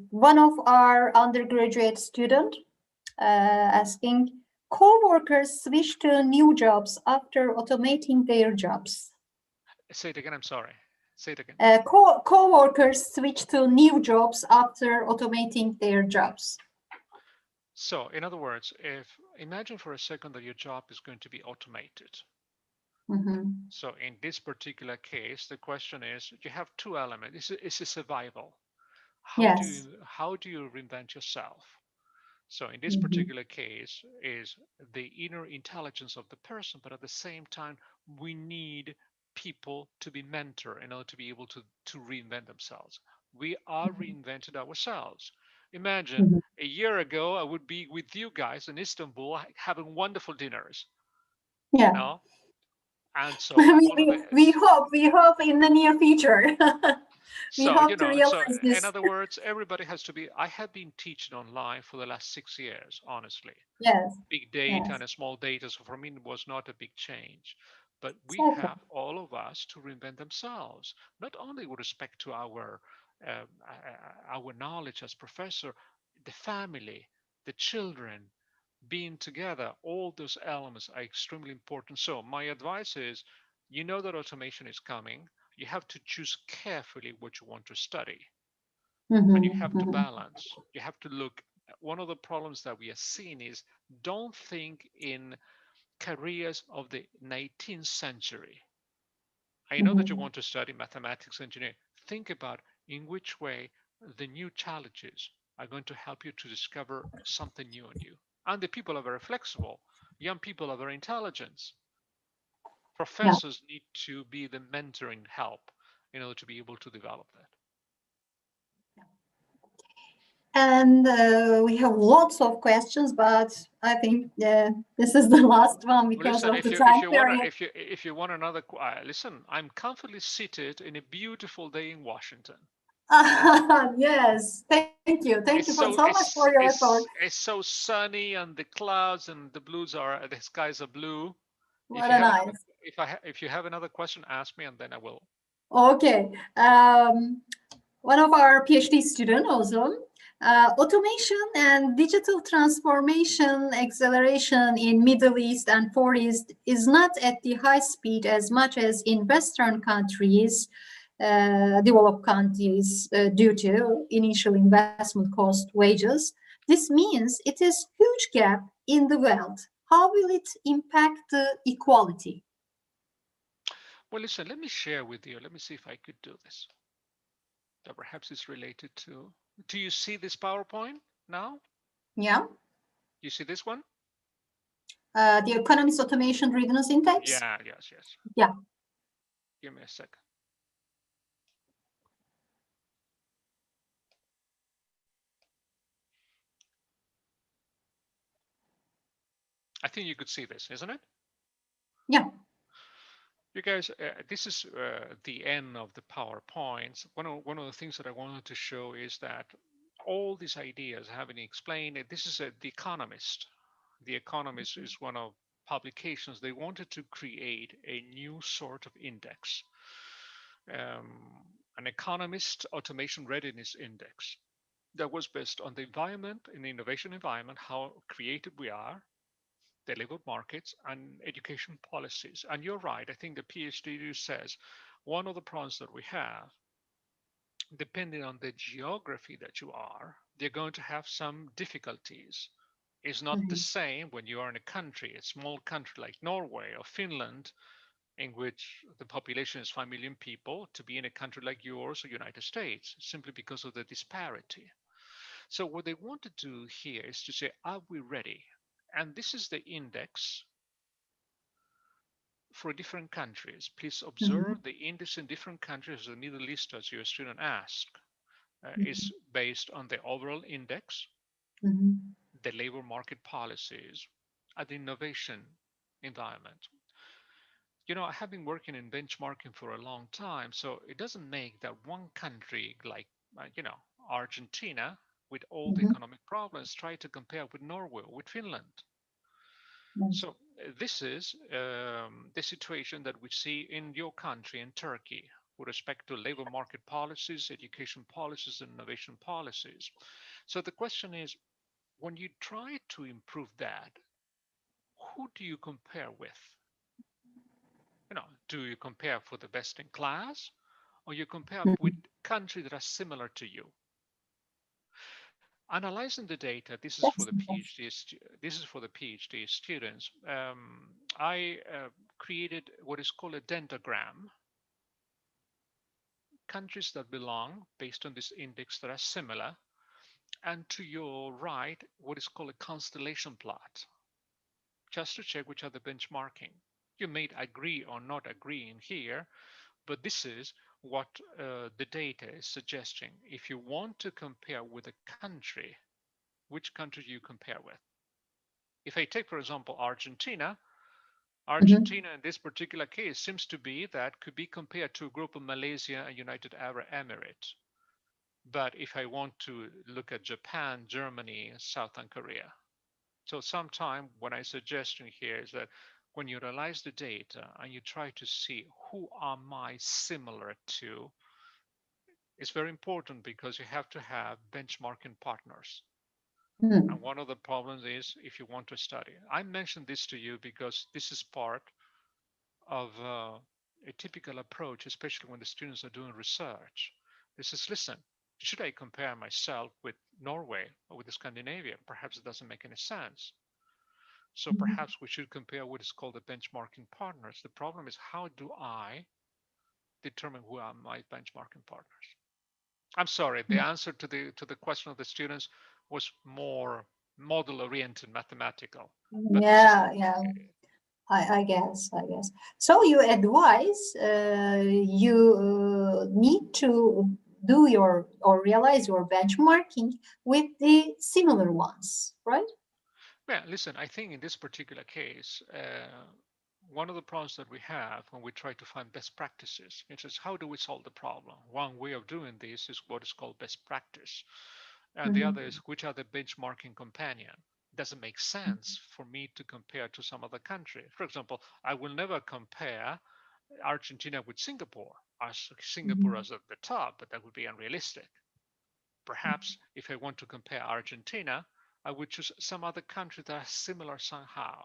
One of our undergraduate students asking, co-workers switch to new jobs after automating their jobs. Say it again, I'm sorry. Say it again. Co-workers switch to new jobs after automating their jobs. So, in other words, imagine for a second that your job is going to be automated. So in this particular case, the question is, you have two elements. It's a survival. How do you reinvent yourself? So in this particular case is the inner intelligence of the person, but at the same time, we need people to be mentored in order to be able to reinvent themselves. We are reinvented ourselves. Imagine a year ago, I would be with you guys in Istanbul having wonderful dinners. Yeah. No? And so we hope in the near future. So, in other words, everybody has to be, I have been teaching online for the last 6 years, honestly. Yes. Big data and a small data. So for me, it was not a big change. But we have all of us to reinvent themselves, not only with respect to our knowledge as professor, the family, the children, being together, all those elements are extremely important. So my advice is, you know that automation is coming. You have to choose carefully what you want to study. And you have to balance. You have to look. One of the problems that we are seeing is, don't think in careers of the 19th century. I know that you want to study mathematics, engineering. Think about in which way the new challenges are going to help you to discover something new in you. And the people are very flexible. Young people are very intelligent. Professors need to be the mentoring help in order to be able to develop that. And we have lots of questions, but I think this is the last one because of the time period. If you want another, listen, I'm comfortably seated in a beautiful day in Washington. Yes, thank you so much for your effort. It's so sunny, and the clouds and the skies are blue. What a nice. If you have another question, ask me, and then I will. Okay. One of our PhD students also. Automation and digital transformation acceleration in Middle East and Far East is not at the high speed as much as in Western countries, developed countries, due to initial investment cost, wages. This means it is huge gap in the wealth. How will it impact the equality? Well, listen, let me share with you. Let me see if I could do this. That perhaps is related to. Do you see this PowerPoint now? Yeah. You see this one? The economist automation readiness index? Yeah, yes. Yeah. Give me a second. I think you could see this, isn't it? Yeah. You guys, this is the end of the PowerPoints. One of the things that I wanted to show is that all these ideas have been explained. This is The Economist. The Economist is one of publications. They wanted to create a new sort of index, an economist automation readiness index that was based on the environment, in the innovation environment, how creative we are, the labor markets, and education policies. And you're right, I think the PhD says one of the problems that we have, depending on the geography that you are, they're going to have some difficulties. It's not the same when you are in a country, a small country like Norway or Finland, in which the population is 5 million people, to be in a country like yours or United States, simply because of the disparity. So what they want to do here is to say, are we ready? And this is the index for different countries. Please observe the index in different countries. The Middle East, as your student asked, is based on the overall index, the labor market policies, and the innovation environment. You know, I have been working in benchmarking for a long time, so it doesn't make that one country like, Argentina, with all the economic problems, try to compare with Norway or with Finland. So this is the situation that we see in your country, in Turkey, with respect to labor market policies, education policies, and innovation policies. So the question is, when you try to improve that, who do you compare with? Do you compare for the best in class, or you compare with countries that are similar to you? Analyzing the data, this is for the PhD. This is for the PhD students. I created what is called a dendrogram. Countries that belong based on this index that are similar, and to your right, what is called a constellation plot, just to check which are the benchmarking. You may agree or not agree in here, but this is what the data is suggesting. If you want to compare with a country, which country do you compare with? If I take, for example, Argentina in this particular case seems to be that could be compared to a group of Malaysia and United Arab Emirates. But if I want to look at Japan, Germany, Southern Korea. So sometime what I'm suggesting here is that when you analyze the data and you try to see who am I similar to, it's very important because you have to have benchmarking partners. And one of the problems is if you want to study. I mentioned this to you because this is part of a typical approach, especially when the students are doing research. This is, listen, should I compare myself with Norway or with Scandinavia? Perhaps it doesn't make any sense. So perhaps we should compare what is called the benchmarking partners. The problem is, how do I determine who are my benchmarking partners? I'm sorry, the answer to the question of the students was more model-oriented, mathematical. But I guess. So you advise you need to do your or realize your benchmarking with the similar ones, right? Yeah, listen, I think in this particular case, one of the problems that we have when we try to find best practices, it is how do we solve the problem? One way of doing this is what is called best practice. And the other is which are the benchmarking companion. It doesn't make sense for me to compare to some other country. For example, I will never compare Argentina with Singapore, as Singapore as at the top, but that would be unrealistic. Perhaps if I want to compare Argentina, I would choose some other country that are similar somehow.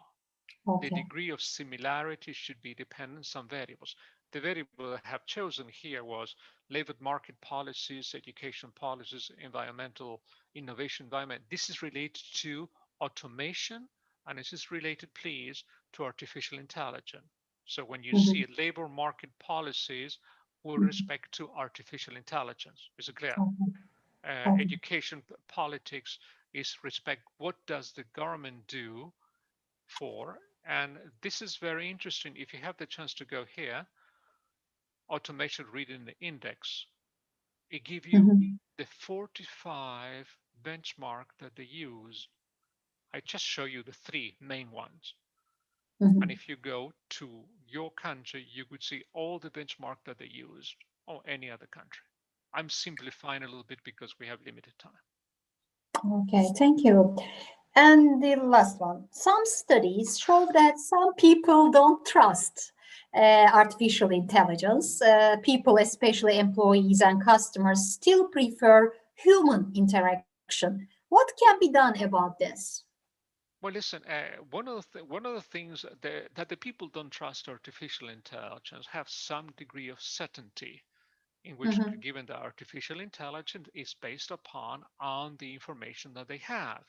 The degree of similarity should be dependent on some variables. The variable I have chosen here was labor market policies, education policies, environmental innovation environment. This is related to automation, and this is related, please, to artificial intelligence. So when you see labor market policies with respect to artificial intelligence, is it clear? Education politics is respect, what does the government do for, and this is very interesting. If you have the chance to go here, automation reading the index, it gives you the 45 benchmark that they use. I just show you the 3 main ones. And if you go to your country, you could see all the benchmark that they use, or any other country. I'm simplifying a little bit because we have limited time. Okay, thank you. And the last one, some studies show that some people don't trust artificial intelligence. People, especially employees and customers, still prefer human interaction. What can be done about this? Well, listen, one of the things that the people don't trust artificial intelligence have some degree of certainty, in which given that artificial intelligence is based upon on the information that they have.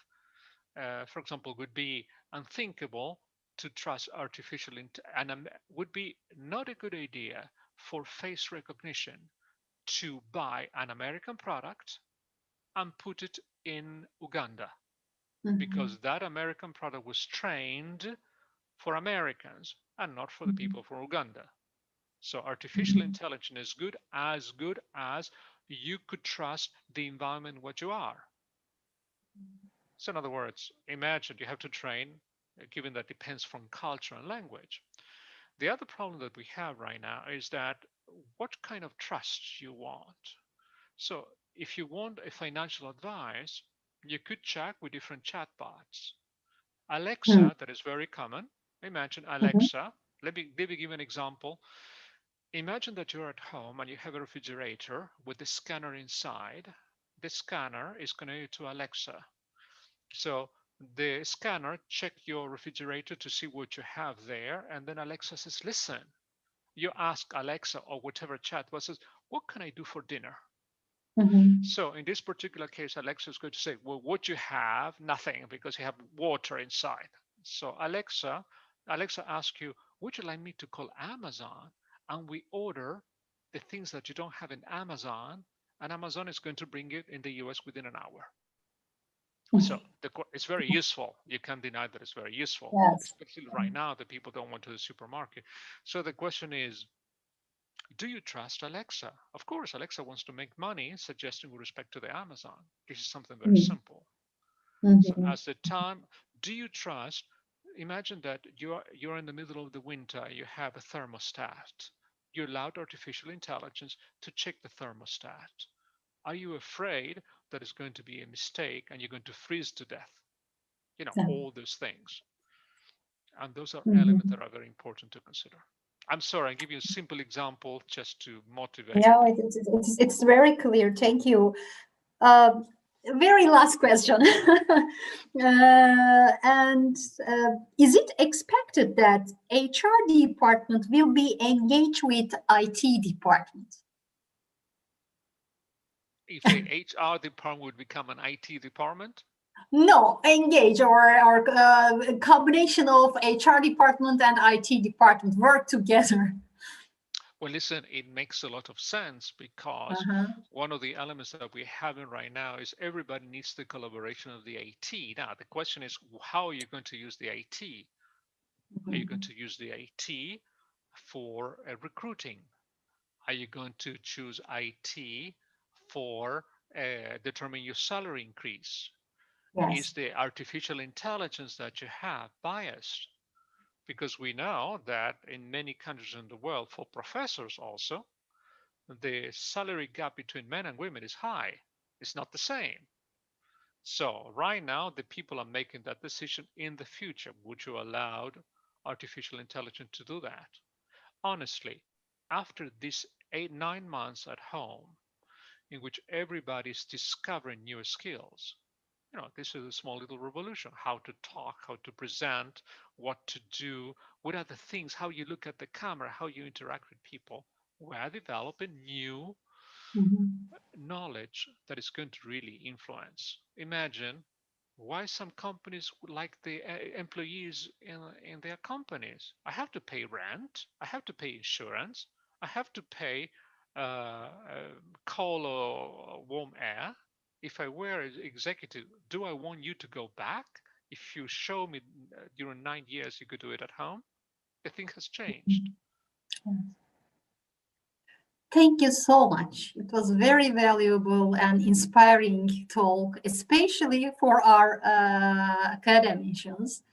For example, would be unthinkable to trust artificial and would be not a good idea for face recognition to buy an American product and put it in Uganda, because that American product was trained for Americans and not for the people from Uganda. So artificial intelligence is good as you could trust the environment what you are. So in other words, imagine you have to train, given that depends from culture and language. The other problem that we have right now is that what kind of trust you want. So if you want a financial advice, you could check with different chatbots. Alexa, that is very common. Imagine Alexa. Let me give you an example. Imagine that you're at home and you have a refrigerator with the scanner inside. The scanner is connected to Alexa. So the scanner checks your refrigerator to see what you have there, and then Alexa says, listen. You ask Alexa or whatever chatbot says, what can I do for dinner? So in this particular case, Alexa is going to say, well, what you have? Nothing, because you have water inside. So Alexa asks you, would you like me to call Amazon and we order the things that you don't have in Amazon, and Amazon is going to bring it in the US within an hour? So it's very useful. You can't deny that it's very useful, Yes. especially right now that people don't want to the supermarket. So the question is, do you trust Alexa? Of course, Alexa wants to make money suggesting with respect to the Amazon. This is something very simple. So as the time, do you trust? Imagine that you're in the middle of the winter. You have a thermostat. You allowed artificial intelligence to check the thermostat. Are you afraid that it's going to be a mistake and you're going to freeze to death? You know, all those things. And those are elements that are very important to consider. I'm sorry, I'll give you a simple example just to motivate. Yeah, it's very clear. Thank you. Very last question. Is it expected that HR department will be engaged with IT department? If the HR department would become an IT department? No, engage or a combination of HR department and IT department work together. Well, listen, it makes a lot of sense because one of the elements that we're having right now is everybody needs the collaboration of the IT. Now, the question is, how are you going to use the IT? Are you going to use the IT for recruiting? Are you going to choose IT for determining your salary increase? Yes. Is the artificial intelligence that you have biased? Because we know that in many countries in the world, for professors also, the salary gap between men and women is high. It's not the same. So right now, the people are making that decision. In the future, would you allow artificial intelligence to do that? Honestly, after these 8-9 months at home, in which everybody's discovering new skills, you know, this is a small little revolution. How to talk, how to present, what to do, what are the things, how you look at the camera, how you interact with people. We're developing new knowledge that is going to really influence. Imagine why some companies would like the employees in their companies. I have to pay rent, I have to pay insurance, I have to pay coal or warm air. If I were an executive, do I want you to go back? If you show me during 9 years you could do it at home, the thing has changed. Thank you so much. It was very valuable and inspiring talk, especially for our academicians,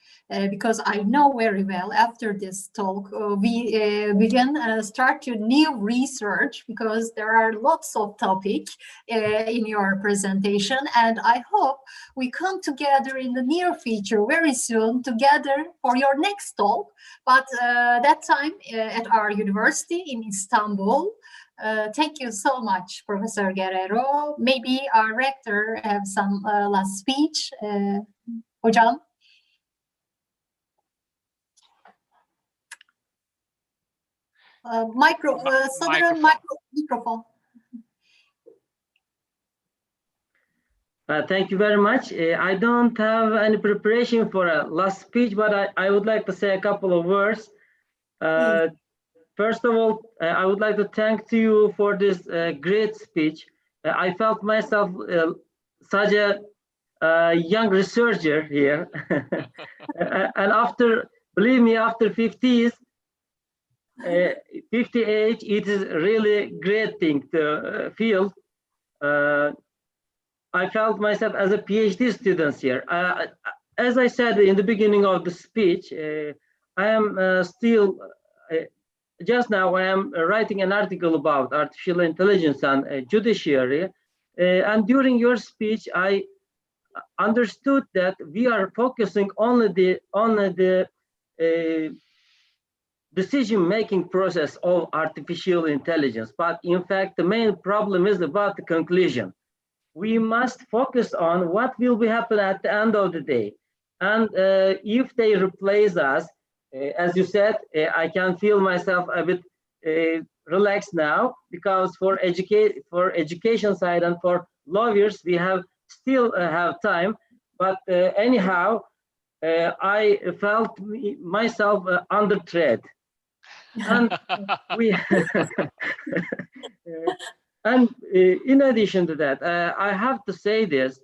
because I know very well after this talk, we can start a new research because there are lots of topics in your presentation. And I hope we come together in the near future very soon together for your next talk. But that time at our university in Istanbul. Thank you so much, Professor Guerrero. Maybe our rector have some last speech. Hocam. Microphone. Thank you very much. I don't have any preparation for a last speech, but I would like to say a couple of words. First of all, I would like to thank you for this great speech. I felt myself such a young researcher here. And after, believe me, after 50 age, it is really great thing to feel. I felt myself as a PhD student here. As I said in the beginning of the speech, I am still, just now I am writing an article about artificial intelligence and judiciary. And during your speech, I understood that we are focusing on the decision-making process of artificial intelligence. But in fact, the main problem is about the conclusion. We must focus on what will be happen at the end of the day. And if they replace us, as you said, I can feel myself a bit relaxed now, because for education side and for lawyers, we still have time. But anyhow, I felt myself under threat. And we and in addition to that, I have to say this.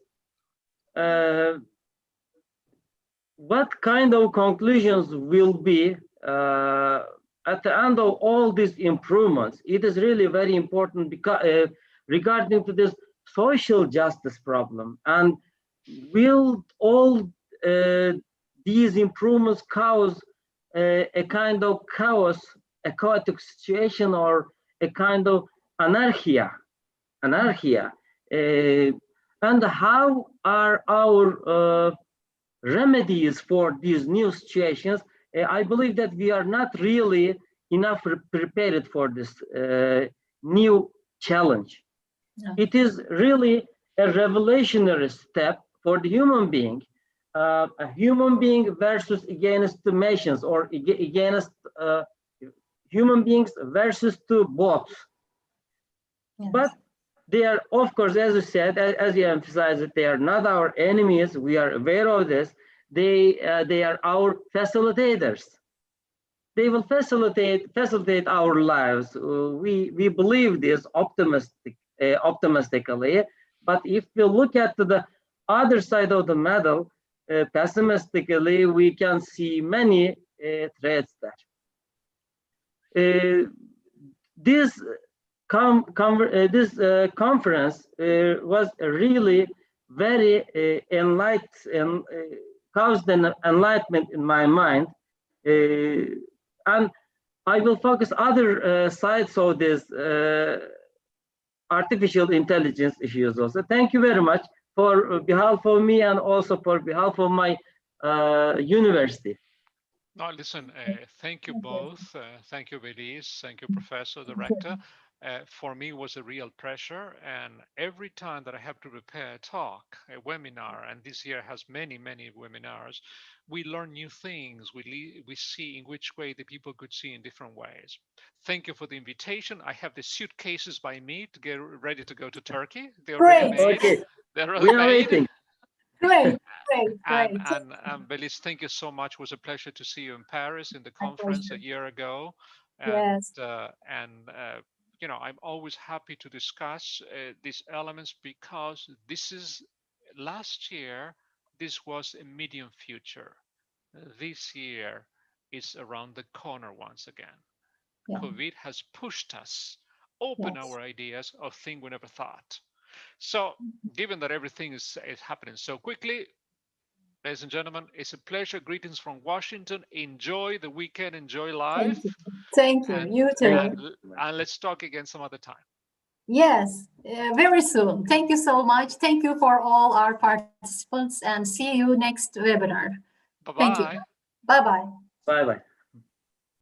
What kind of conclusions will be at the end of all these improvements? It is really very important because regarding to this social justice problem, and will all these improvements cause a kind of chaos, a chaotic situation, or a kind of anarchia? And how are our remedies for these new situations? I believe that we are not really enough prepared for this new challenge. Yeah. It is really a revolutionary step for the human being, a human being versus against the machines, or against human beings versus two bots. Yes. But they are, of course, as you said, as you emphasized, that they are not our enemies. We are aware of this. They are our facilitators. They will facilitate our lives. We believe this optimistically. But if we look at the other side of the medal, pessimistically, we can see many threats there. This conference was really very enlightened, caused an enlightenment in my mind, and I will focus other sides of this artificial intelligence issues also. Thank you very much for behalf of me and also for behalf of my university. No, listen, thank you both. Thank you, Belize. Thank you, Professor, the Rector. For me, it was a real pleasure. And every time that I have to prepare a talk, a webinar, and this year has many, many webinars, we learn new things. We see in which way the people could see in different ways. Thank you for the invitation. I have the suitcases by me to get ready to go to Turkey. They're already made. Okay. They're We are already made. waiting. Great. And Belize, thank you so much. It was a pleasure to see you in Paris in the conference a year ago. And, Yes. you know, I'm always happy to discuss these elements because this is last year, this was a medium future. This year is around the corner once again. Yeah. COVID has pushed us, open our ideas of things we never thought. So given that everything is happening so quickly, ladies and gentlemen, it's a pleasure. Greetings from Washington. Enjoy the weekend. Enjoy life. Thank you. You too. And let's talk again some other time. Yes, very soon. Thank you so much. Thank you for all our participants, and see you next webinar. Bye-bye. Thank you. Bye-bye. Bye-bye.